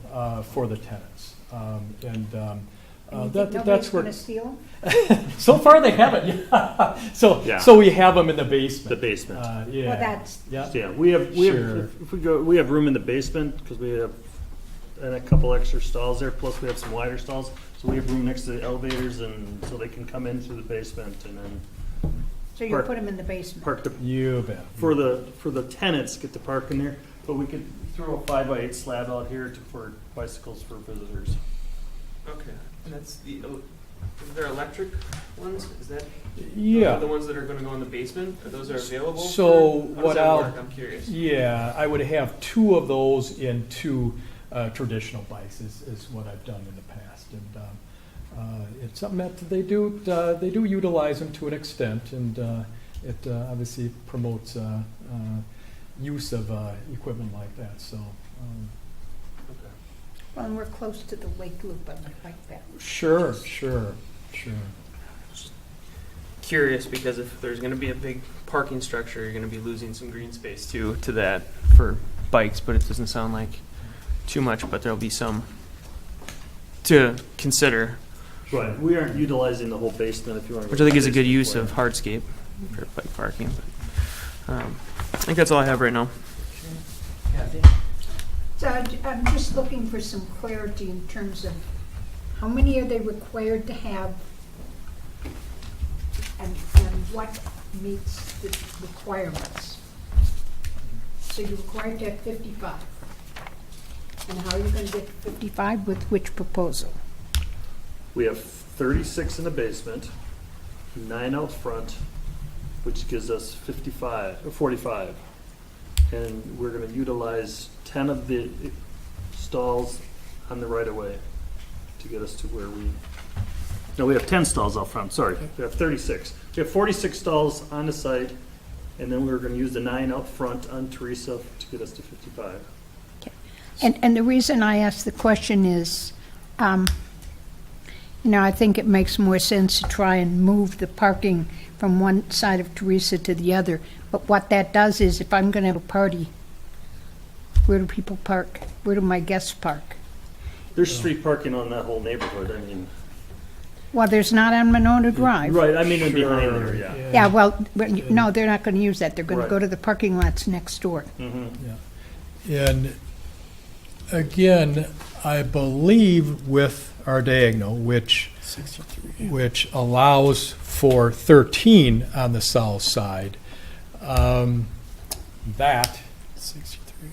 for the tenants. That's Nobody's where. gonna steal them? So far, they haven't. Yeah. So we have them in the basement. The basement. Yeah. Well, that's, Yeah. So yeah, we have if we go, we have room in the basement because we have and a couple extra stalls there. Plus, we have some wider stalls, so we have room next to the elevators, and so they can come in through the basement and then so you put them in the basement? park the You bet. for the tenants get to park in there. But we could throw a 5x8 slab out here for bicycles for visitors. Okay. And that's Is there electric ones? Is that Yeah. the ones that are going to go in the basement? Are those available? So How does what that I'll work? I'm curious. Yeah, I would have 2 of those in 2 traditional bikes is what I've done in the past. And it's something that they do utilize them to an extent, and it obviously promotes use of equipment like that. So Well, and we're close to the lake loop on the bike path. sure. Curious because if there's going to be a big parking structure, you're going to be losing some green space too to that for bikes. But it doesn't sound like too much. But there'll be some to consider, Right, we aren't utilizing the whole basement if you want to. which I think is a good use of hardscape for bike parking. But, I think that's all I have right now. So I'm just looking for some clarity in terms of how many are they required to have and what meets the requirements? So you're required to have 55. And how are you going to get to 55 with which proposal? We have 36 in the basement, 9 out front, which gives us 55, or 45. And we're gonna utilize 10 of the stalls on the right of way to get us to where no, we have 10 stalls out front, sorry. We have 36. We have 46 stalls on the site, and then we're gonna use the 9 out front on Teresa to get us to 55. And the reason I ask the question is, I think it makes more sense to try and move the parking from one side of Teresa to the other. But what that does is, if I'm going to have a party, where do people park? Where do my guests park? There's street parking on that whole neighborhood, I mean. Well, there's not on Monona Drive. Right, I mean, behind there, yeah. Yeah, well, no, they're not going to use that. They're going to Right. go to the parking lots next door. Mhm. And again, I believe with our diagonal, which allows for 13 on the south side, that, 63,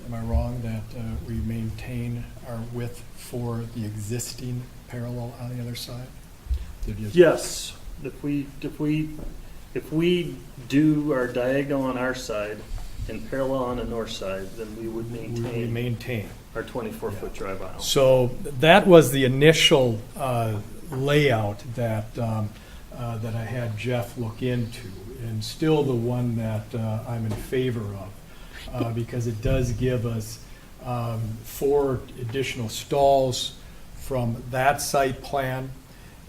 am I wrong, that we maintain our width for the existing parallel on the other side? Yes, if we do our diagonal on our side and parallel on the north side, then we would maintain our 24-foot drive aisle. So that was the initial layout that that I had Jeff look into, and still the one that I'm in favor of, because it does give us 4 additional stalls from that site plan,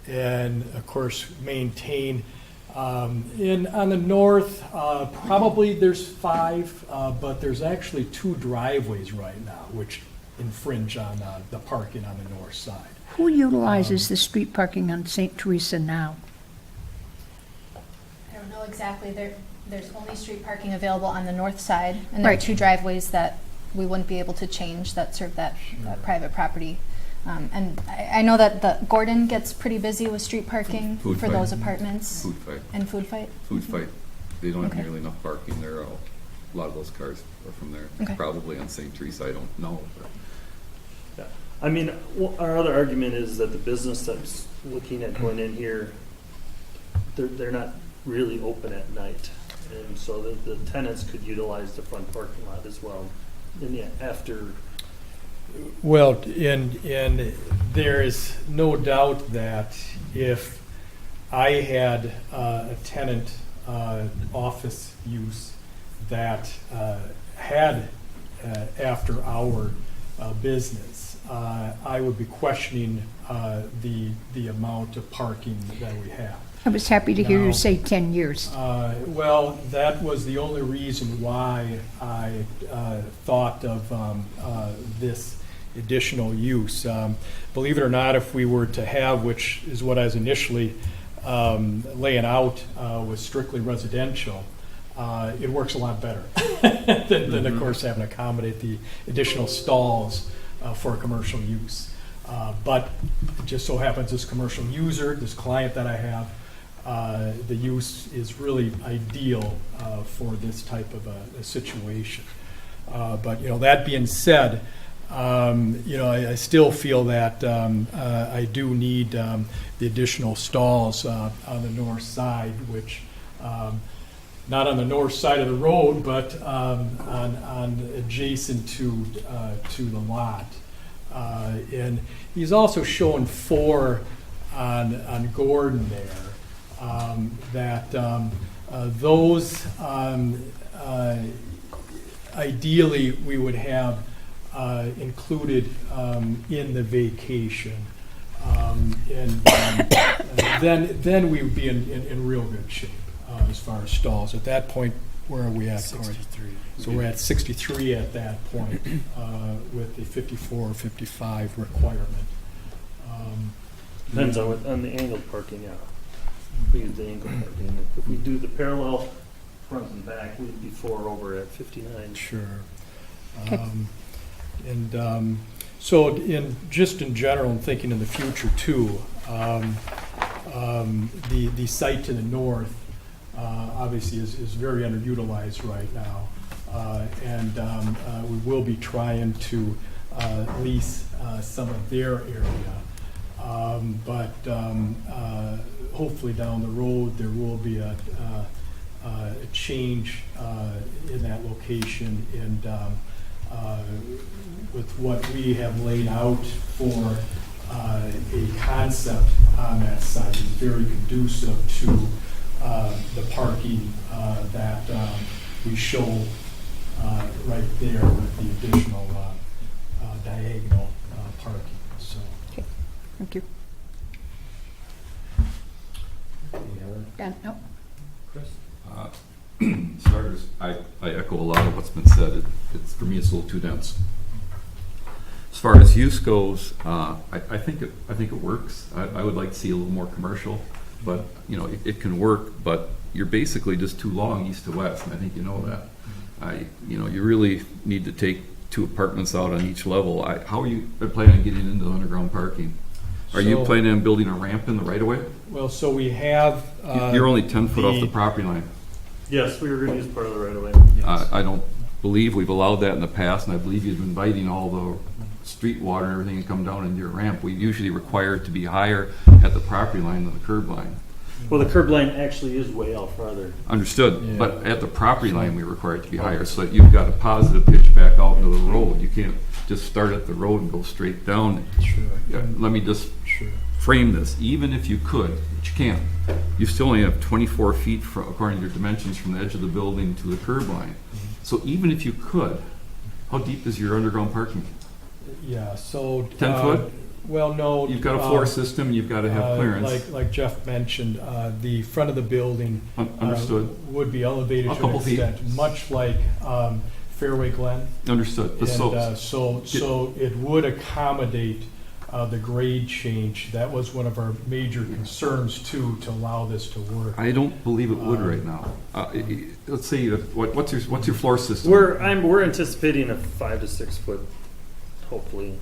and of course maintain. On the north, probably there's 5, but there's actually 2 driveways right now, which infringe on the parking on the north side. Who utilizes the street parking on St. Teresa now? I don't know exactly. There's only street parking available on the north side, and there Right. are 2 driveways that we wouldn't be able to change that serve that private property. And I know that the Gordon gets pretty busy with street parking Food for fight. those apartments. Food fight. And food fight? Food fight. They don't have Okay. nearly enough parking there. A lot of those cars are from there. Okay. Probably on St. Teresa, I don't know. But Yeah. I mean, our other argument is that the business that's looking at going in here, they're not really open at night. And so the tenants could utilize the front parking lot as well in the after. Well, and there is no doubt that if I had a tenant office use that had after-hour business, I would be questioning the amount of parking that we have. I was happy to hear No. you say 10 years. Well, that was the only reason why I thought of this additional use. Believe it or not, if we were to have, which is what I was initially laying out, was strictly residential, it works a lot better than of course, having to accommodate the additional stalls for commercial use. But it just so happens this commercial user, this client that I have, the use is really ideal for this type of a situation. But that being said, I still feel that I do need the additional stalls on the north side, which not on the north side of the road, but on adjacent to the lot. And he's also showing 4 on Gordon there. Those ideally we would have included in the vacation. Then we would be in real good shape as far as stalls. At that point, where are we at, Corey? 63. So we're at 63 at that point with the 54 or 55 requirement. Depends on the angled parking, yeah. We use the angled parking. If we do the parallel front and back, we'd be 4 over at 59. Sure. Okay. So just in general, and thinking in the future too, the site to the north obviously is very underutilized right now. We will be trying to lease some of their area. Hopefully down the road, there will be a change in that location, and with what we have laid out for a concept on that site is very conducive to the parking that we show right there with the additional diagonal parking. So. Okay, thank you. Dan, no. Chris? Starters, I echo a lot of what's been said. It's for me, it's a little too dense. As far as use goes, I think it works. I would like to see a little more commercial, but it can work. But you're basically just too long east to west, and I think you know that. You really need to take 2 apartments out on each level. How are you planning on getting into the underground parking? Are you planning on building a ramp in the right of way? Well, so we have. You're only 10 foot off the property line. Yes, we were going to use part of the right of way. I don't believe we've allowed that in the past, and I believe you've been inviting all the street water and everything to come down into your ramp. We usually require it to be higher at the property line than the curb line. Well, the curb line actually is way out farther. Understood, Yeah. but at the property line, we require it to be higher, so that you've got a positive pitch back out into the road. You can't just start at the road and go straight down. Sure. Let me just Sure. frame this. Even if you could, which you can't, you still only have 24 feet according to your dimensions from the edge of the building to the curb line. So even if you could, how deep is your underground parking? Yeah, so. 10 foot? Well, no. You've got a floor system, you've got to have clearance. Like Jeff mentioned, the front of the building. Understood. Would be elevated A to an couple feet. extent, much like Fairway Glen. Understood. The And slopes. so it would accommodate the grade change. That was one of our major concerns too, to allow this to work. I don't believe it would right now. Let's see, what's your floor system? We're anticipating a 5 to 6 foot, hopefully.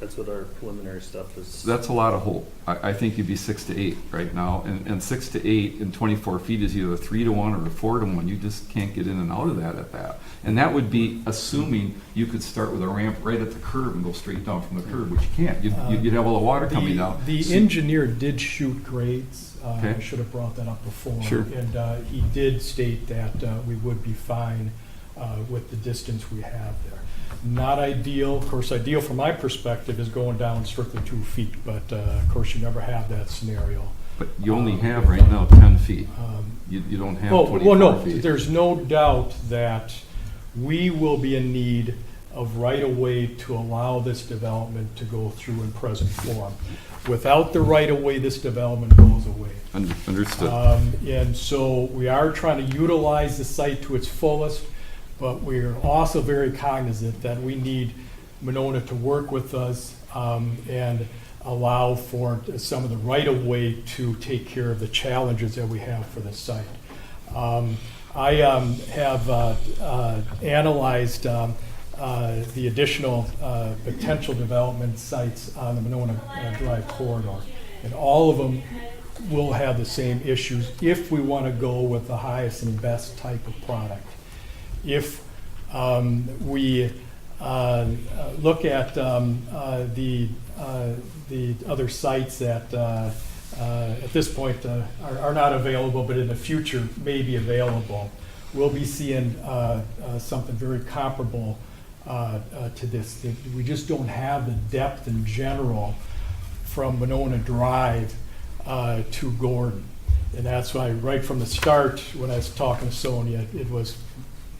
That's what our preliminary stuff is. That's a lot of hope. I think you'd be 6 to 8 right now, and 6 to 8 in 24 feet is either a 3 to 1 or a 4 to 1. You just can't get in and out of that at that. And that would be assuming you could start with a ramp right at the curb and go straight down from the curb, which you can't. You'd have all the water coming down. The engineer did shoot grades. Okay. I should have brought that up before. Sure. And he did state that we would be fine with the distance we have there. Not ideal. Of course, ideal from my perspective is going down strictly 2 feet, but of course you never have that scenario. But you only have right now 10 feet. You don't have 24 well, no, feet. there's no doubt that we will be in need of right-of-way to allow this development to go through in present form. Without the right-of-way, this development goes away. Understood. And so we are trying to utilize the site to its fullest, but we're also very cognizant that we need Monona to work with us and allow for some of the right-of-way to take care of the challenges that we have for the site. I have analyzed the additional potential development sites on the Monona Drive corridor, and all of them will have the same issues if we want to go with the highest and best type of product. If we look at the other sites that at this point are not available, but in the future may be available, we'll be seeing something very comparable to this. We just don't have the depth in general from Monona Drive to Gordon. And that's why right from the start, when I was talking to Sonia, it was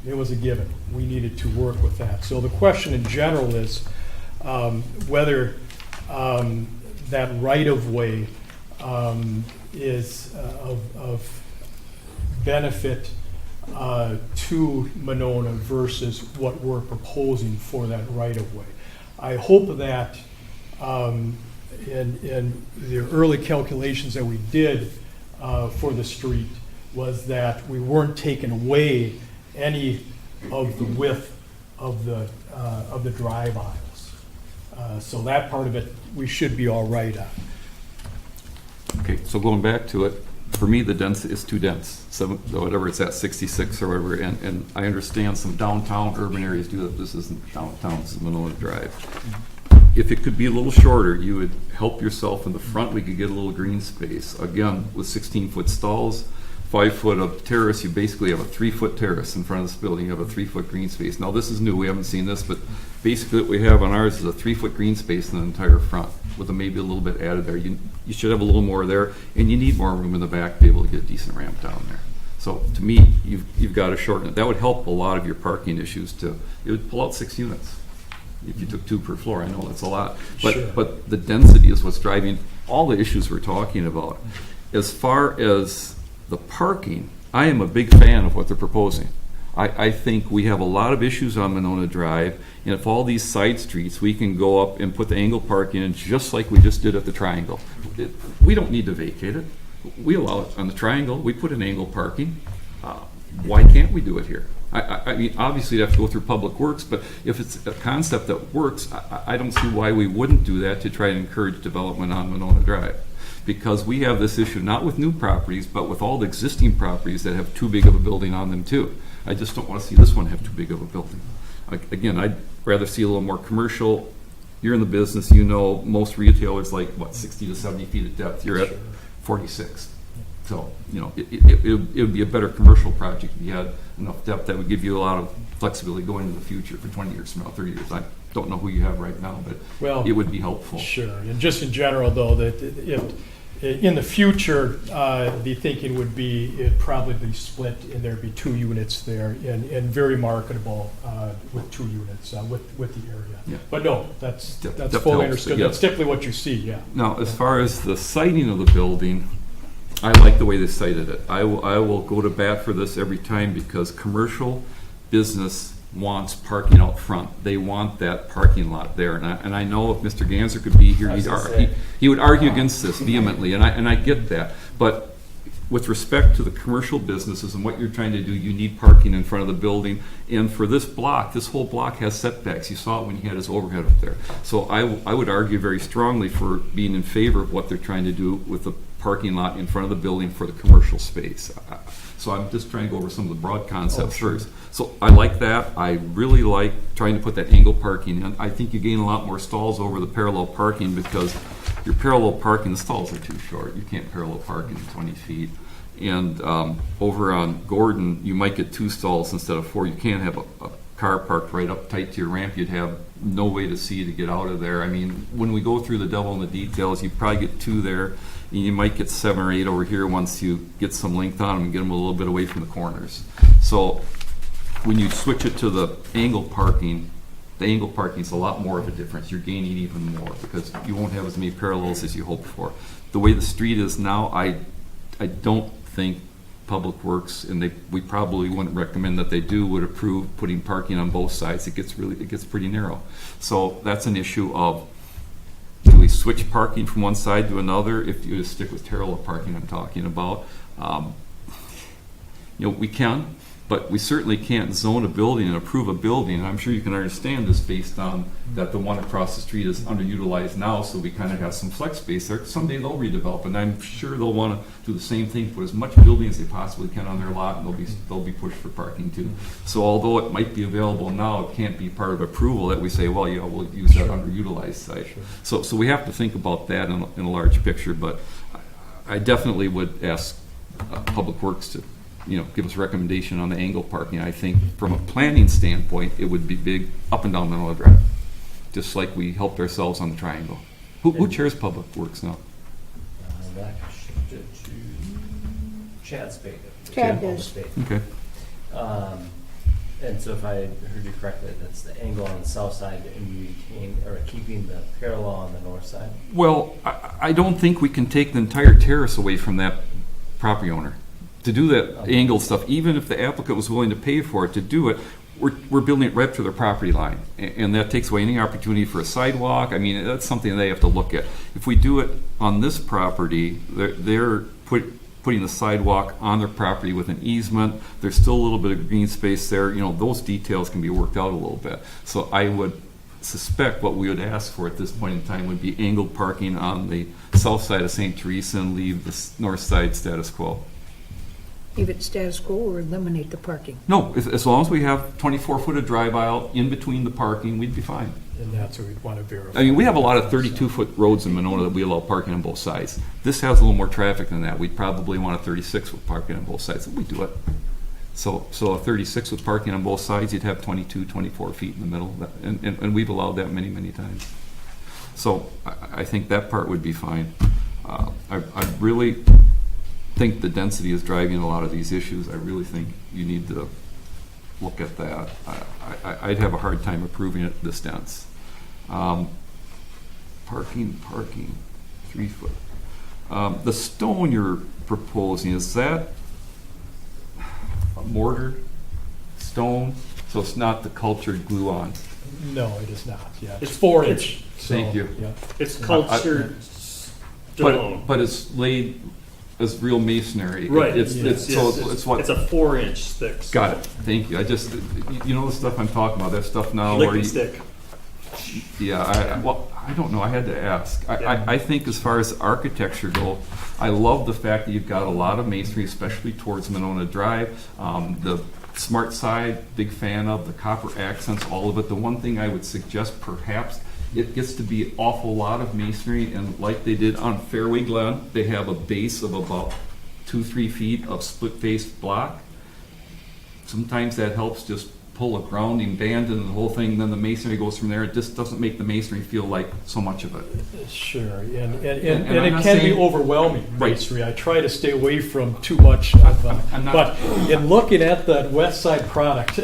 a given. We needed to work with that. So the question in general is whether that right-of-way is of benefit to Monona versus what we're proposing for that right-of-way. I hope that in the early calculations that we did for the street was that we weren't taking away any of the width of the drive aisles. So that part of it, we should be all right on. Okay, so going back to it, for me, the density is too dense. So whatever it's at, 66 or whatever, and I understand some downtown urban areas do that. This isn't downtown, this is Monona Drive. If it could be a little shorter, you would help yourself in the front. We could get a little green space. Again, with 16-foot stalls, 5 foot of terrace, you basically have a 3-foot terrace in front of this building. You have a 3-foot green space. Now, this is new. We haven't seen this, but basically what we have on ours is a 3-foot green space in the entire front with maybe a little bit added there. You should have a little more there, and you need more room in the back to be able to get a decent ramp down there. So to me, you've got to shorten it. That would help a lot of your parking issues too. It would pull out 6 units. If you took 2 per floor, I know that's a lot. But, Sure. But the density is what's driving all the issues we're talking about. As far as the parking, I am a big fan of what they're proposing. I think we have a lot of issues on Monona Drive, and if all these side streets, we can go up and put the angle parking in just like we just did at the Triangle. We don't need to vacate it. We allow it on the Triangle. We put in angle parking. Why can't we do it here? I mean, obviously you have to go through Public Works, but if it's a concept that works, I don't see why we wouldn't do that to try to encourage development on Monona Drive. Because we have this issue not with new properties, but with all the existing properties that have too big of a building on them too. I just don't want to see this one have too big of a building. Again, I'd rather see a little more commercial. You're in the business, you know, most retailers like, what, 60 to 70 feet of depth. You're at 46. So, you know, it would be a better commercial project if you had enough depth that would give you a lot of flexibility going into the future for 20 years from now, 30 years. I don't know who you have right now, but it would be helpful. Sure. And just in general, though, that if in the future, the thinking would be it'd probably be split and there'd be 2 units there and very marketable with 2 units with the area. Yeah. But no, that's Depth fully helps, understood. yes. That's typically what you see, yeah. Now, as far as the siting of the building, I like the way they cited it. I will go to bat for this every time because commercial business wants parking out front. They want that parking lot there. And I know if Mr. Ganser could be here, he would argue against this vehemently, and I get that. But with respect to the commercial businesses and what you're trying to do, you need parking in front of the building. And for this block, this whole block has setbacks. You saw it when he had his overhead up there. So I would argue very strongly for being in favor of what they're trying to do with the parking lot in front of the building for the commercial space. So I'm just trying to go over some of the broad concepts first. So I like that. I really like trying to put that angle parking in. I think you gain a lot more stalls over the parallel parking because your parallel parking, the stalls are too short. You can't parallel park in 20 feet. And over on Gordon, you might get 2 stalls instead of 4. You can't have a car parked right up tight to your ramp. You'd have no way to see to get out of there. I mean, when we go through the devil in the details, you probably get 2 there. And you might get 7 or 8 over here once you get some length on them and get them a little bit away from the corners. So when you switch it to the angle parking is a lot more of a difference. You're gaining even more because you won't have as many parallels as you hoped for. The way the street is now, I don't think Public Works, and we probably wouldn't recommend that they do, would approve putting parking on both sides. It gets pretty narrow. So that's an issue of, do we switch parking from one side to another? If you just stick with parallel parking I'm talking about, we can, But we certainly can't zone a building and approve a building, and I'm sure you can understand this based on that the one across the street is underutilized now, so we kind of have some flex space there. Someday they'll redevelop, and I'm sure they'll want to do the same thing, put as much building as they possibly can on their lot, and they'll be pushed for parking too. So although it might be available now, it can't be part of approval that we say, well, yeah, we'll use that underutilized site. So we have to think about that in a large picture, but I definitely would ask Public Works to give us a recommendation on the angle parking. I think from a planning standpoint, it would be big up and down Monona Drive, just like we helped ourselves on the triangle. Who chairs Public Works now? That shifted to Chad Spade. Chad does. Okay. And so if I heard you correctly, that's the angle on the south side and keeping the parallel on the north side? Well, I don't think we can take the entire terrace away from that property owner. To do that angled stuff, even if the applicant was willing to pay for it to do it, we're building it right to their property line. And that takes away any opportunity for a sidewalk. I mean, that's something they have to look at. If we do it on this property, they're putting the sidewalk on their property with an easement. There's still a little bit of green space there. Those details can be worked out a little bit. So I would suspect what we would ask for at this point in time would be angled parking on the south side of St. Teresa and leave the north side status quo. Leave it status quo or eliminate the parking? No, as long as we have 24-foot of drive aisle in between the parking, we'd be fine. And that's what we'd want to verify. I mean, we have a lot of 32-foot roads in Monona that we allow parking on both sides. This has a little more traffic than that. We'd probably want a 36-foot parking on both sides, and we do it. So a 36-foot parking on both sides, you'd have 22, 24 feet in the middle, and we've allowed that many, many times. So I think that part would be fine. I really think the density is driving a lot of these issues. I really think you need to look at that. I'd have a hard time approving it this dense. Parking, 3 foot. The stone you're proposing, is that a mortar stone? So it's not the cultured glue on? No, it is not, yeah. It's 4-inch. Thank you. Yeah. It's cultured stone. But it's laid as real masonry. Right. It's what? It's a 4-inch thick. Got it. Thank you. I just, the stuff I'm talking about, that stuff now. Lick and stick. Yeah, I don't know. I had to ask. I think as far as architecture go, I love the fact that you've got a lot of masonry, especially towards Monona Drive. The smart side, big fan of the copper accents, all of it. The one thing I would suggest, perhaps, it gets to be an awful lot of masonry, and like they did on Fairway Glen, they have a base of about 2-3 feet of split-faced block. Sometimes that helps just pull a grounding band into the whole thing, and then the masonry goes from there. It just doesn't make the masonry feel like so much of it. Sure, and I'm it not can be saying- overwhelming, Right. masonry. I try to stay away from too much of I'm not- but in looking at that west side product,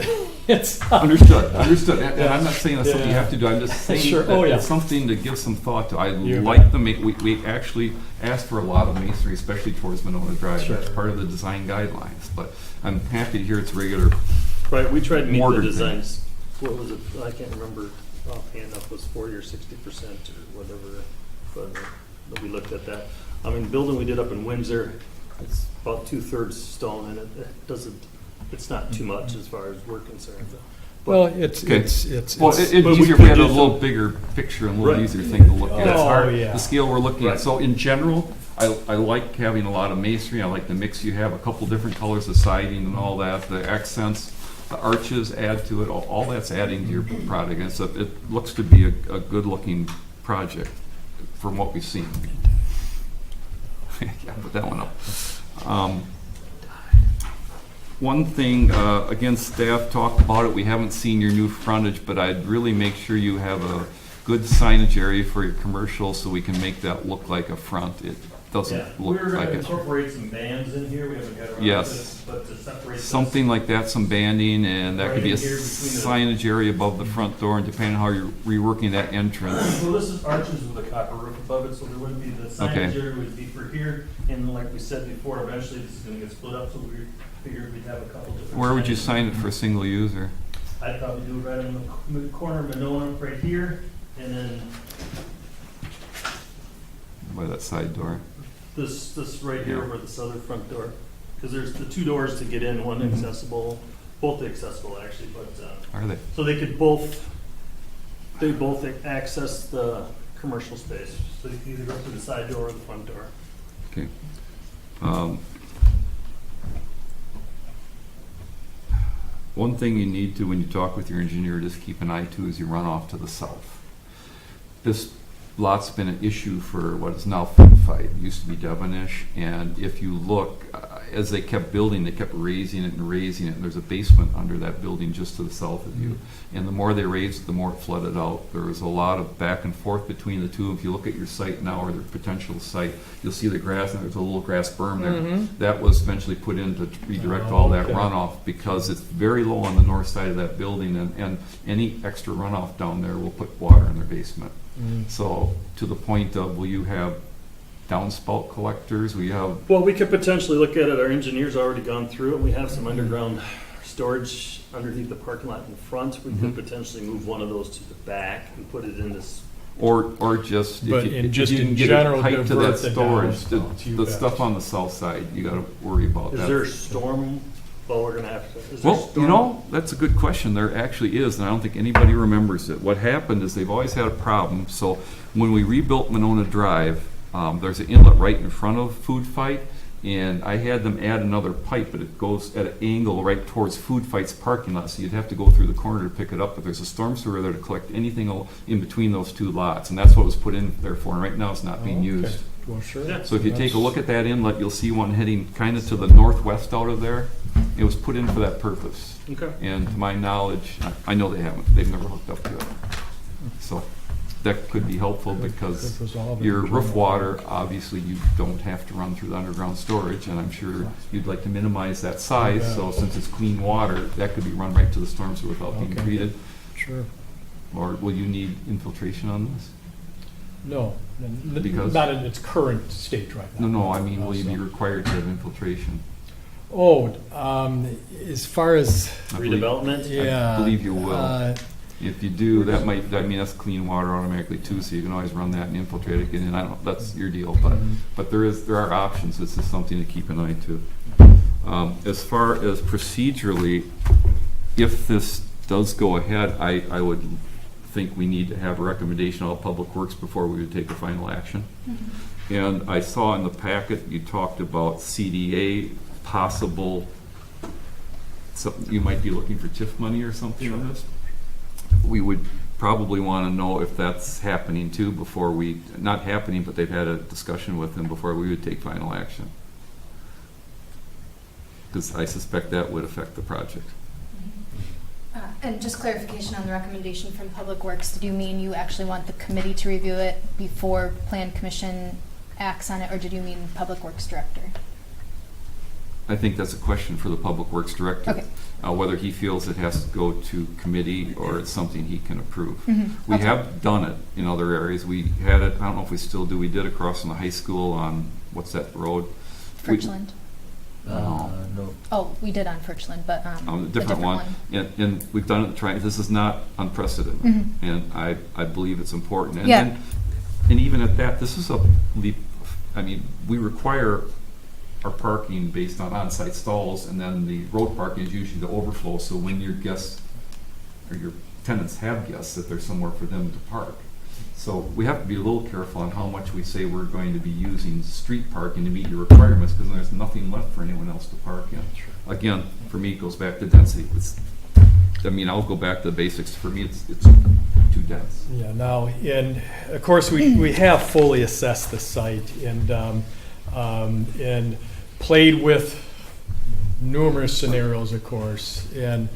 it's Understood. And I'm not saying that's something you Yeah. have to do. I'm just saying Sure. that Oh, yeah. it's something to give some thought to. I You like the we actually asked for a lot of masonry, especially towards Monona Drive. Sure. That's part of the design guidelines. But I'm happy to hear it's regular. Right, we tried to meet Mortar the thing. designs. What was it? I can't remember offhand. If it was 40 or 60% or whatever. But we looked at that. I mean, the building we did up in Windsor, it's about 2/3 stone, and it doesn't. It's not too much as far as we're concerned. well, it's Okay. it's Well, it's- it'd but be we easier if we could had a do little some- bigger picture and a little Right. easier thing to look at. It's Oh, hard. yeah. The scale we're looking Right. at. So in general, I like having a lot of masonry. I like the mix you have, a couple different colors of siding and all that. The accents, the arches add to it. All that's adding to your product. And so it looks to be a good-looking project from what we've seen. Yeah, put that one up. One thing, again, staff talked about it. We haven't seen your new frontage, but I'd really make sure you have a good signage area for your commercial so we can make that look like a front. It doesn't look we're like going to it. incorporate some bands in here. We haven't got around Yes. to this, but to separate this- Something like that, some banding, and that Right could be a in here between the- signage area above the front door, and depending on how you're reworking that entrance. So this is arches with a copper roof above it, so there wouldn't be the signage Okay. area would be for here, and like we said before, eventually this is going to get split up, so we figured we'd have a couple different. Where would you signage. sign it for a single user? I'd probably do it right in the corner of Monona, right here, and then By that side door. this right here Yeah. over the southern front door, because there's the two doors to get in, one accessible both accessible actually, but, Are they? so they both access the commercial space. So you can either go through the side door or the front door. Okay. One thing you need to, when you talk with your engineer, just keep an eye to is your runoff to the south. This lot's been an issue for what is now Food Fight. It used to be Devonish, and if you look, as they kept building, they kept raising it and raising it, and there's a basement under that building just to the south of you. And the more they raised it, the more it flooded out. There was a lot of back and forth between the two. If you look at your site now, or the potential site, you'll see the grass, and there's a little grass berm there. That was eventually put in to redirect all that runoff, because it's very low on the north side of that building, and any extra runoff down there will put water in their basement. So to the point of, will you have downspout collectors? We have, Well, we could potentially look at it. Our engineer's already gone through it. We have some underground storage underneath the parking lot in front. We could potentially move one of those to the back and put it in this. or just, But if you, in if just you can in get general, it tight to that divert the storage, downspout, you the bet. stuff on the south side, you gotta worry about Is that. there a storm? Well, we're gonna have to. Is there Well, storm? you know, that's a good question. There actually is, and I don't think anybody remembers it. What happened is they've always had a problem. So when we rebuilt Monona Drive, there's an inlet right in front of Food Fight, and I had them add another pipe, but it goes at an angle right towards Food Fight's parking lot, so you'd have to go through the corner to pick it up, but there's a storm sewer there to collect anything in between those two lots, and that's what was put in there for, and right now it's not being Okay. used. Well, sure. Yeah. So if you take a look at that inlet, you'll see one heading kind of to the northwest out of there. It was put in for that purpose. Okay. And to my knowledge, I know they've never hooked up to it. So that could be helpful, because Could resolve it your in roof general. water, obviously you don't have to run through the underground storage, and I'm sure you'd like to minimize that size. Yeah. So since it's clean water, that could be run right to the storm sewer without being Okay. treated. Sure. Or will you need infiltration on this? No, Because- not in its current state right now. No, I mean, will you be So- required to have infiltration? Oh, as far as, I believe- Redevelopment? yeah. I believe you will. If you do, that might, I mean, that's clean water automatically too, so you can always run that and infiltrate it, and I don't, that's your deal, but there are options. This is something to keep an eye to. As far as procedurally, if this does go ahead, I would think we need to have a recommendation of Public Works before we would take a final action. And I saw in the packet, you talked about CDA, possible, so you might be looking for TIF money or something on this. We would probably want to know if that's happening too before we, not happening, but they've had a discussion with them before we would take final action. Because I suspect that would affect the project. And just clarification on the recommendation from Public Works, do you mean you actually want the committee to review it before Plan Commission acts on it, or did you mean Public Works Director? I think that's a question for the Public Works Director. Okay. Whether he feels it has to go to committee or it's something he can approve. We Okay. have done it in other areas. We had it, I don't know if we still do, we did across from the high school on, what's that road? Fritchland. No. No. Oh, we did on Fritchland, but A different one. And we've done it, this is not unprecedented. And I believe it's important. And, Yeah. and even at that, this is a leap, I mean, we require our parking based on on-site stalls, and then the road parking is usually the overflow, so when your guests, or your tenants have guests, that there's somewhere for them to park. So we have to be a little careful on how much we say we're going to be using street parking to meet your requirements, because there's nothing left for anyone else to park in. Again, for me, it goes back to density. I'll go back to the basics. For me, it's too dense. Yeah, now, and of course, we have fully assessed the site and played with numerous scenarios, of course. And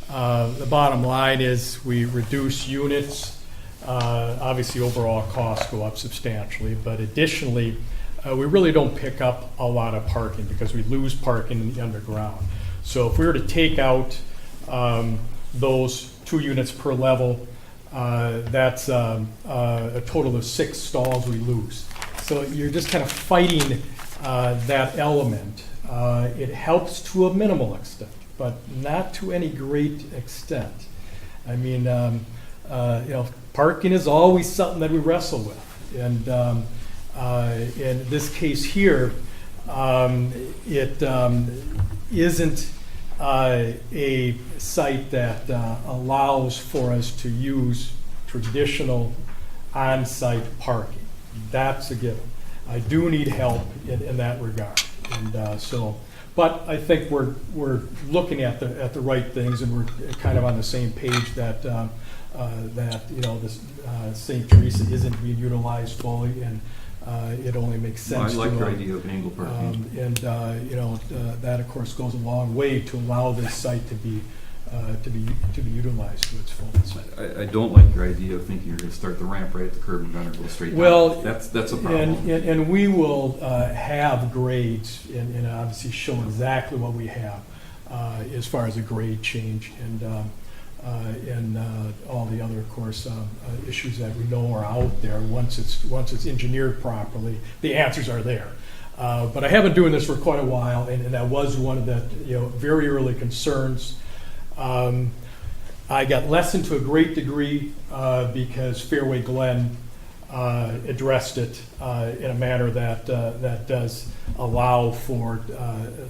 the bottom line is we reduce units. Obviously, overall costs go up substantially, but additionally, we really don't pick up a lot of parking because we lose parking in the underground. So if we were to take out those 2 units per level, that's a total of 6 stalls we lose. So you're just kind of fighting that element. It helps to a minimal extent, but not to any great extent. I mean, parking is always something that we wrestle with. And in this case here, it isn't a site that allows for us to use traditional on-site parking. That's a given. I do need help in that regard, and but I think we're looking at the right things, and we're kind of on the same page that this St. Teresa isn't being utilized fully, and it only makes Well, I sense. like your idea of angle parking. That of course goes a long way to allow this site to be utilized to its fullest. I don't like your idea of thinking you're going to start the ramp right at the curb and gonna go straight down. Well, That's a problem. And we will have grades and obviously show exactly what we have as far as a grade change and all the other, of course, issues that we know are out there. Once it's engineered properly, the answers are there. But I have been doing this for quite a while, and that was one of the very early concerns. I got lessened to a great degree because Fairway Glen addressed it in a manner that does allow for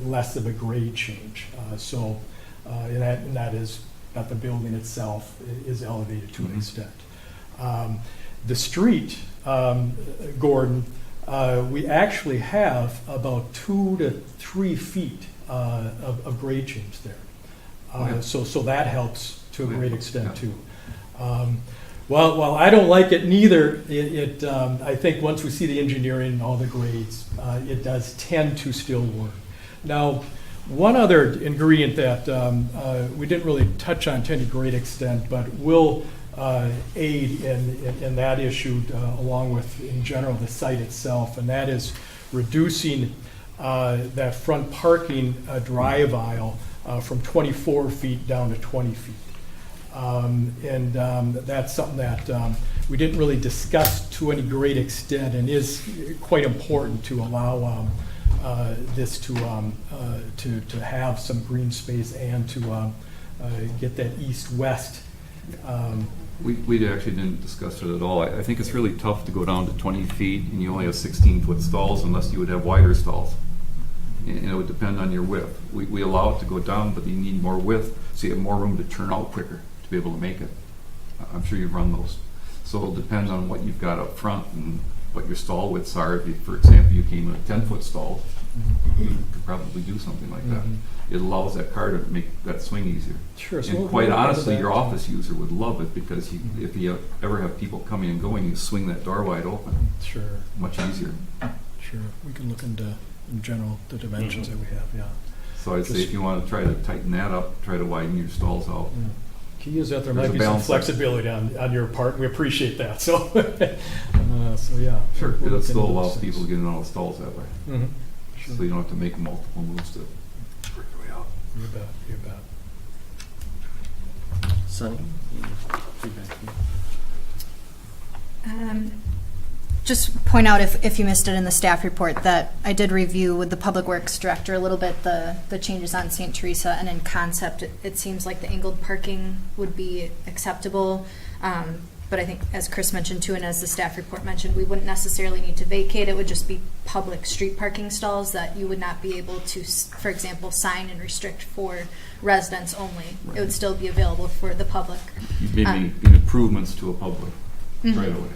less of a grade change. And that is that the building itself is elevated to an extent. The street, Gordon, we actually have about 2 to 3 feet of grade change there. So that helps to a great extent too. While I don't like it neither, I think once we see the engineering and all the grades, it does tend to still work. Now, one other ingredient that we didn't really touch on to any great extent, but will aid in that issue along with, in general, the site itself, and that is reducing that front parking drive aisle from 24 feet down to 20 feet. That's something that we didn't really discuss to any great extent and is quite important to allow this to have some green space and to get that east-west. We actually didn't discuss it at all. I think it's really tough to go down to 20 feet and you only have 16-foot stalls unless you would have wider stalls. And it would depend on your width. We allow it to go down, but you need more width so you have more room to turn out quicker to be able to make it. I'm sure you've run those. So it'll depend on what you've got up front and what your stall widths are. If, for example, you came in a 10-foot stall, you could probably do something like that. It allows that car to make that swing easier. Sure. So And we'll quite look into honestly, that. your office user would love it because if you ever have people coming and going, you swing that door wide open. Sure. Much easier. Sure. We can look into, in general, the dimensions that we have, yeah. So I'd say if you want to try to tighten that up, try to widen your stalls out. Yeah. Key is that there There's might a be some balance there. flexibility on your part. We appreciate that. So, so yeah. Sure, we'll it look still into allows those people to things. get in all the stalls that way. Mhm. Sure. So you don't have to make multiple moves to work your way out. You bet. You bet. Sunny? Feedback. Just point out if you missed it in the staff report that I did review with the Public Works Director a little bit the changes on St. Teresa, and in concept it seems like the angled parking would be acceptable. But I think, as Chris mentioned too, and as the staff report mentioned, we wouldn't necessarily need to vacate. It would just be public street parking stalls that you would not be able to, for example, sign and restrict for residents only. It would still be available for the public. You may make improvements to a public right away.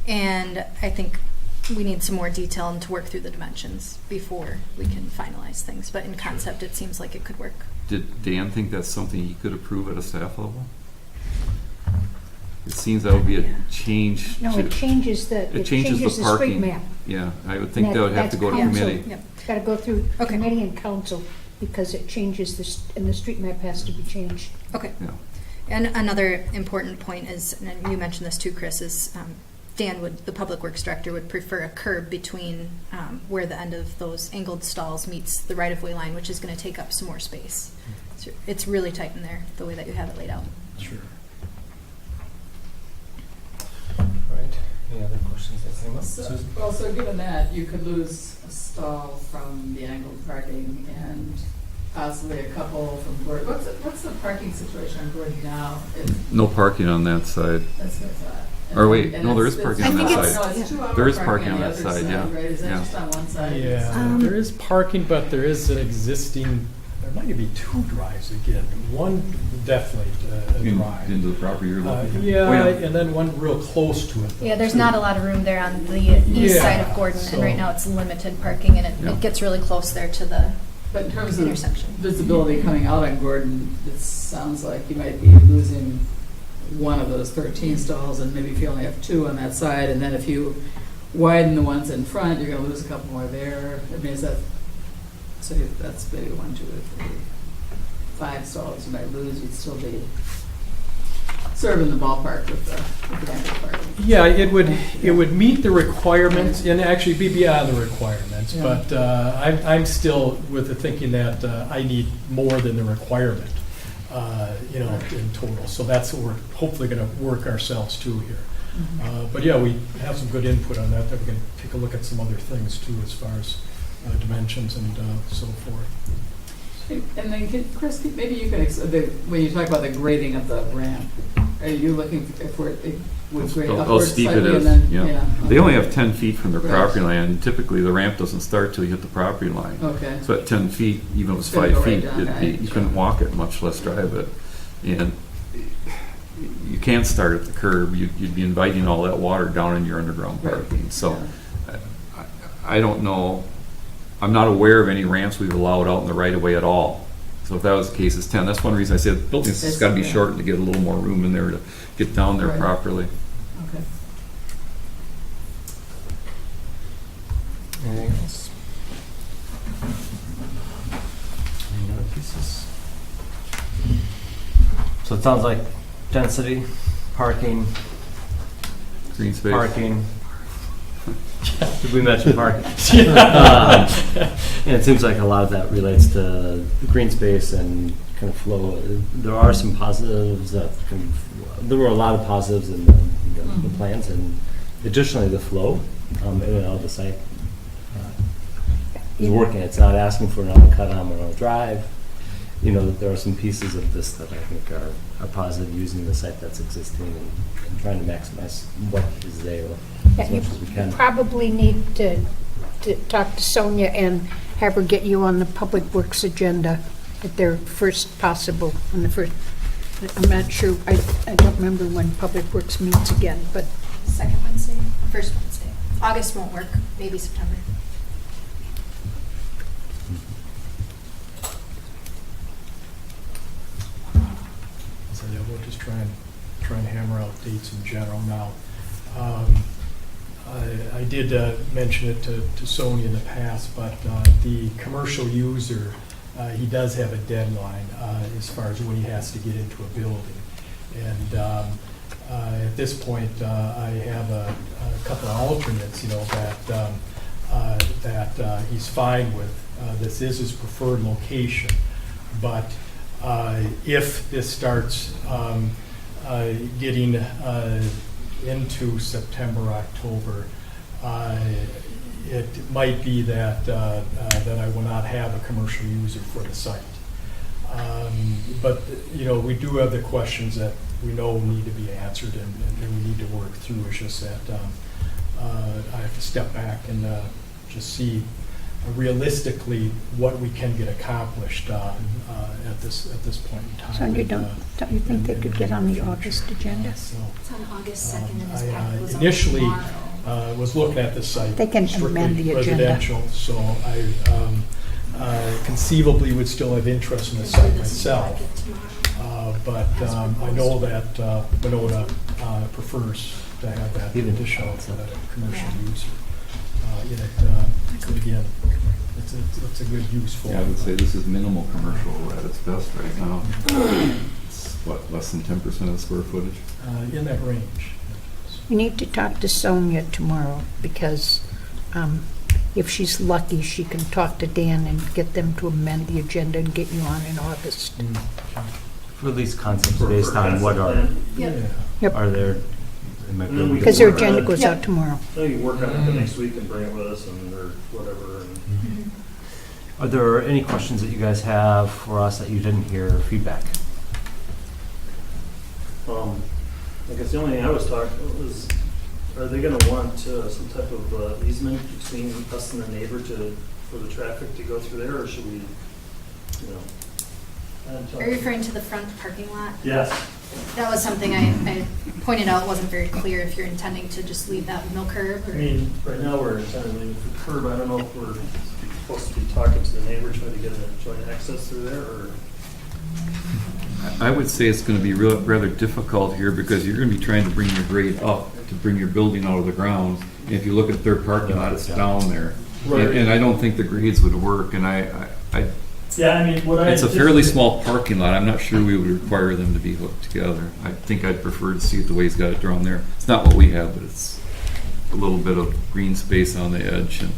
And I think we need some more detail and to work through the dimensions before we can finalize things. But in concept, it seems like it could work. Did Dan think that's something he could approve at a staff level? It seems that would be a change. No, it changes the street parking. map. Yeah, I would think that would have to go to That's council. committee. Yep. It's got to go through Okay. committee and council because it changes this, and the street map has to be changed. Okay. Yeah. And another important point is, and you mentioned this too, Chris, is the Public Works Director, would prefer a curb between where the end of those angled stalls meets the right-of-way line, which is going to take up some more space. So it's really tight in there, the way that you have it laid out. Sure. Right. Any other questions that came up? So, Susan? well, so given that, you could lose a stall from the angled parking and possibly a couple from Gordon. What's the parking situation on Gordon now? No parking on that side. That's what I thought. Or wait, And no, there it's- is parking I on think that it's- side. No, it's 2 hour There is parking parking on on the that other side, yeah. Right? Is that Yeah. just on one side? Yeah, there is parking, but there is an existing there might be two drives again. One definitely a drive. Into the property you're looking at? Yeah, Oh, yeah. and then one real close to it. though, Yeah, there's too. not a lot of room there on the east Yeah, side of Gordon, so- and right now it's limited parking, and Yeah. it gets really close there to the But in terms of intersection. visibility coming out on Gordon, it sounds like you might be losing one of those 13 stalls, and maybe if you only have 2 on that side, and then if you widen the ones in front, you're gonna lose a couple more there. I mean, is that, so that's maybe 1, 2, or 3, 5 stalls you might lose, you'd still be sort of in the ballpark with the ample parking. Yeah, it would meet the requirements and actually be beyond the requirements, Yeah. but I'm still with the thinking that I need more than the requirement, in total. So that's what we're hopefully going to work ourselves to here. But yeah, we have some good input on that we're going to take a look at some other things too as far as dimensions and so forth. And then, Chris, maybe you can, when you talk about the grading of the ramp, are you looking for it would grade How upwards steep it slightly is, and then, yeah. They okay. only have 10 feet from their Right. property line, and typically the ramp doesn't start till you hit the property line. Okay. So at 10 feet, even if it was It's gonna 5 go right feet, down, right? you couldn't walk it, much less drive it. And you can't start at the curb. You'd be inviting all that water down in your underground Right. parking. So Yeah. I don't know. I'm not aware of any ramps we've allowed out in the right of way at all. So if that was the case, it's 10. That's one reason I said buildings has got to be Yeah. shortened to get a little more room in there to get down there Right. properly. Okay. Anything else? Any other pieces? So it sounds like density, parking, Green space. parking. Did we mention parking? And it seems like a lot of that relates to green space and kind of flow. There are some positives there were a lot of positives in the plans, and additionally the flow in and out of the site is working. It's not asking for another cut on Monona Drive. There are some pieces of this that I think are positive, using the site that's existing and trying to maximize what is there as Yeah, much as we you can. probably need to talk to Sonia and have her get you on the Public Works agenda at their first possible, on the first, I'm not sure, I don't remember when Public Works meets again, but Second Wednesday, first Wednesday. August won't work, maybe September. So yeah, we'll just try and hammer out dates in general now. I did mention it to Sonia in the past, but the commercial user, he does have a deadline as far as when he has to get into a building. And at this point, I have a couple of alternates, that he's fine with. This is his preferred location, but if this starts getting into September, October, it might be that I will not have a commercial user for the site. But we do have the questions that we know need to be answered and we need to work through. It's just that I have to step back and just see realistically what we can get accomplished at this point in time. Sonia, And, don't you think they could get on the August agenda? so, It's on August 2nd, and his I packet was on initially tomorrow. was looking at the site. They can strictly amend the agenda. residential, so I conceivably would still have interest in the site myself. But I know that Monona prefers to have that additional commercial user in it. But again, it's a good use for Yeah, I would say this is minimal commercial at its best right now. It's what, less than 10% of the square footage? in that range. You need to talk to Sonia tomorrow, because if she's lucky, she can talk to Dan and get them to amend the agenda and get you on in August. For at least concepts based on what Yep. are there. it might be a little Because bit their more- agenda goes out tomorrow. So you can work on it the next week and bring it with us or whatever. And Are there any questions that you guys have for us that you didn't hear, or feedback? I guess the only thing I was talking was, are they gonna want some type of easement between us and the neighbor for the traffic to go through there, or should we you know. Are you referring to the front parking lot? Yes. That was something I pointed out wasn't very clear if you're intending to just leave that with no curb I or. mean, right now we're intending to leave the curb. I don't know if we're supposed to be talking to the neighbor trying to get a joint access through there, or. I would say it's gonna be rather difficult here because you're gonna be trying to bring your grade up to bring your building out of the ground. And if you look at their parking lot, it's down there. Right. And I don't think the grades would work, and Yeah, I mean, what I. it's a fairly small parking lot. I'm not sure we would require them to be hooked together. I think I'd prefer to see it the way he's got it drawn there. It's not what we have, but it's a little bit of green space on the edge. And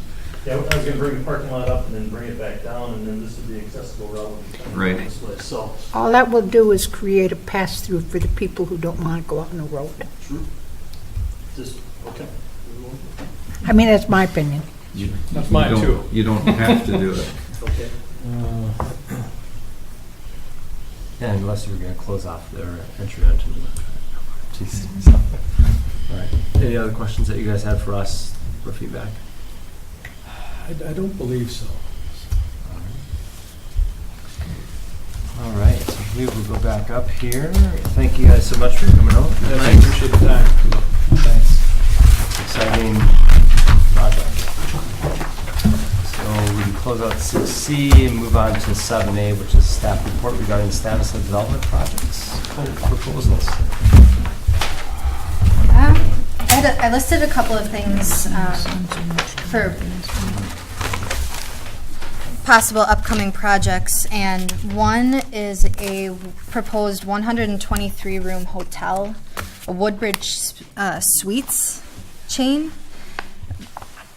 Yeah, I was gonna bring the parking lot up and then bring it back down, and then this would be accessible route. Right. This way, so. All that will do is create a pass-through for the people who don't want to go out on the road. True. Just, okay. I mean, that's my opinion. That's mine, too. You don't have to do it. Okay. Yeah, unless you were gonna close off their entry onto the. Jeez. All right. Any other questions that you guys had for us for feedback? I don't believe so. All right, so we will go back up here. Thank you guys so much for coming out. I appreciate the time. Thanks. Exciting project. So we can close out 6C and move on to 7A, which is staff report regarding the status of development projects. Proposals. I listed a couple of things for possible upcoming projects, and one is a proposed 123-room hotel, a Woodbridge Suites chain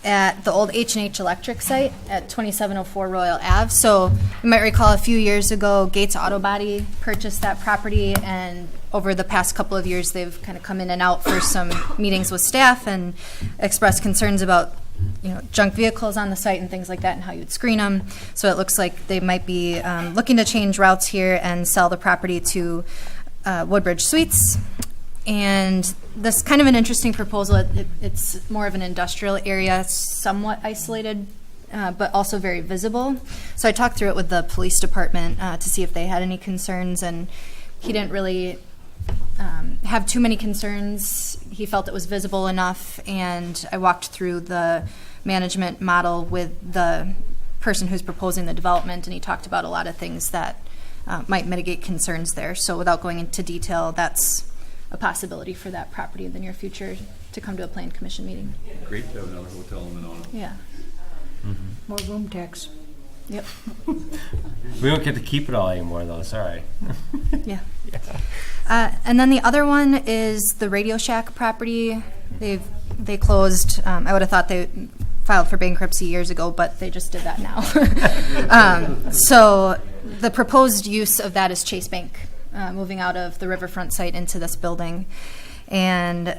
at the old H&H Electric site at 2704 Royal Ave. So you might recall a few years ago, Gates Auto Body purchased that property, and over the past couple of years, they've kind of come in and out for some meetings with staff and expressed concerns about, junk vehicles on the site and things like that and how you'd screen them. So it looks like they might be looking to change routes here and sell the property to Woodbridge Suites. And this is kind of an interesting proposal. It's more of an industrial area, somewhat isolated, but also very visible. So I talked through it with the police department to see if they had any concerns, and he didn't really have too many concerns. He felt it was visible enough, and I walked through the management model with the person who's proposing the development, and he talked about a lot of things that might mitigate concerns there. So without going into detail, that's a possibility for that property in the near future to come to a plan commission meeting. Great to have another hotel in Monona. Yeah. More room tax. Yep. We don't get to keep it all anymore, though. Sorry. Yeah. And then the other one is the Radio Shack property. They closed. I would have thought they filed for bankruptcy years ago, but they just did that now. So the proposed use of that is Chase Bank, moving out of the riverfront site into this building. And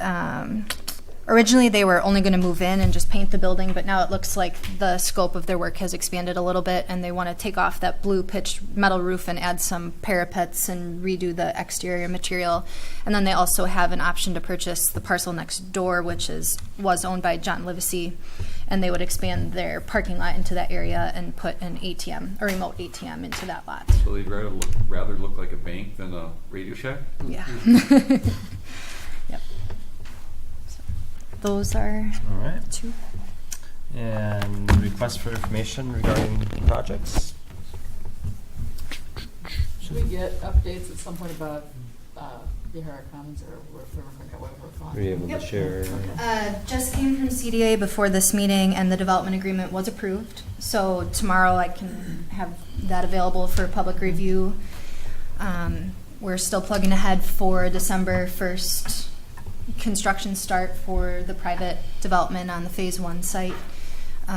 originally they were only going to move in and just paint the building, but now it looks like the scope of their work has expanded a little bit, and they want to take off that blue pitched metal roof and add some parapets and redo the exterior material. And then they also have an option to purchase the parcel next door, which was owned by John Livesey, and they would expand their parking lot into that area and put an ATM, a remote ATM, into that lot. So they'd rather look like a bank than a Radio Shack? Yeah. Yep. So those are All right. two. And request for information regarding projects. Should we get updates at some point about Yahara Commons or whatever we're calling Were you able to share? Just came from CDA before this meeting, and the development agreement was approved. So tomorrow I can have that available for public review. We're still plugging ahead for December 1st construction start for the private development on the Phase 1 site.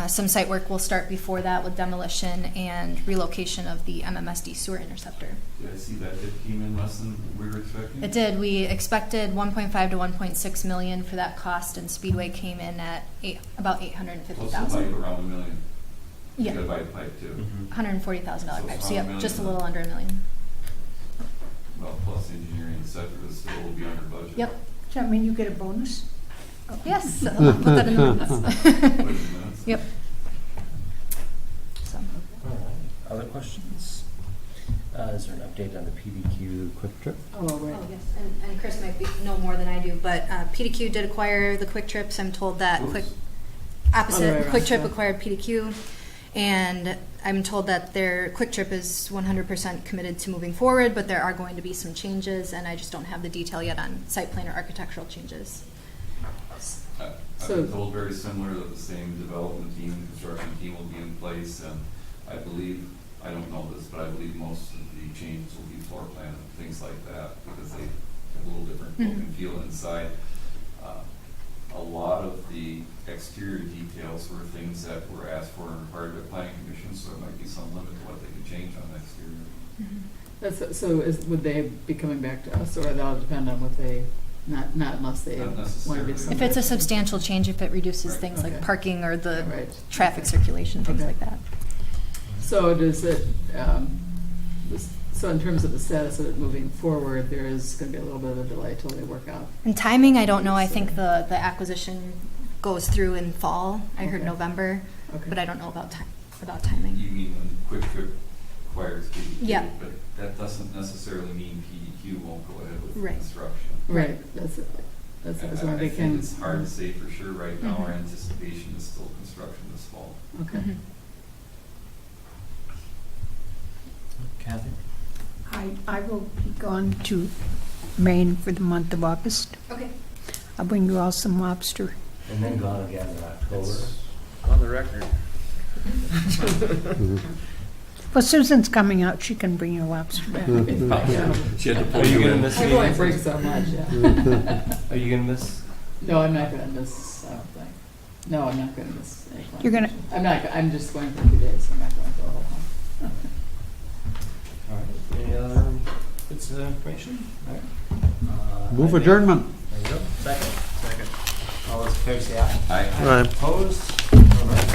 Some site work will start before that with demolition and relocation of the MMSD sewer interceptor. Did I see that it came in less than we were expecting? It did. We expected 1.5 to 1.6 million for that cost, and Speedway came in at about What's the pipe 850,000. around $1 million? You Yeah, gotta buy the pipe too. $140,000 pipe. So So yep, $100 just a million. little under $1 million. Well, plus engineering, et cetera, still will be under budget. Yep. Does that mean you get a bonus? Yes, I'll put that in the minutes. Wait a minute. Yep. So, All right. Other questions? Is there an update on the PDQ Quick Trip? Oh, right. Oh, yes, and Chris might know more than I do, but PDQ did acquire the Quick Trips. I'm told that Oops. Other way opposite, around, Quick Trip yeah. acquired PDQ, and I'm told that their Quick Trip is 100% committed to moving forward, but there are going to be some changes, and I just don't have the detail yet on site plan or architectural changes. I've So- been told very similar that the same development team, construction team will be in place, and I believe, I don't know this, but I believe most of the changes will be floor plan and things like that, because they have a little different look and feel inside. A lot of the exterior details were things that were asked for and required by planning commission, so there might be some limit to what they could change on the exterior. So would they be coming back to us, or that'll depend on what they, not unless they Not want to necessarily. be If somewhere? it's a substantial change, if it reduces Right. things Okay. like parking or the Right. traffic circulation, things Okay. like that. So does it, so in terms of the status of it moving forward, there is going to be a little bit of a delay till they work out? And timing, I don't know. I think the acquisition goes through in fall. I heard Okay. November, Okay. but I don't know about timing. You mean when Quick Trip acquires PDQ? Yeah. But that doesn't necessarily mean PDQ won't go ahead with Right. construction. Right, that's it. That's I when they think can. it's hard to say for sure right now. Our Mhm. anticipation is still construction this fall. Okay. Mhm. Kathy? I will be gone to Maine for the month of August. Okay. I'll bring you all some lobster. And then gone again in October. On the record. Well, Susan's coming out, she can bring you lobster back. She had to pull Are you you gonna in. miss I've only meetings? break so much, yeah. Are you gonna miss? No, I'm not going to miss, I don't think. No, I'm not going to miss any. You're gonna- I'm just going for a few days, I'm not going for the whole time. All right, any other bits of information? All right. Move I think- adjournment. There you go, second. Second. All those in favor say aye. I Opposed? All right.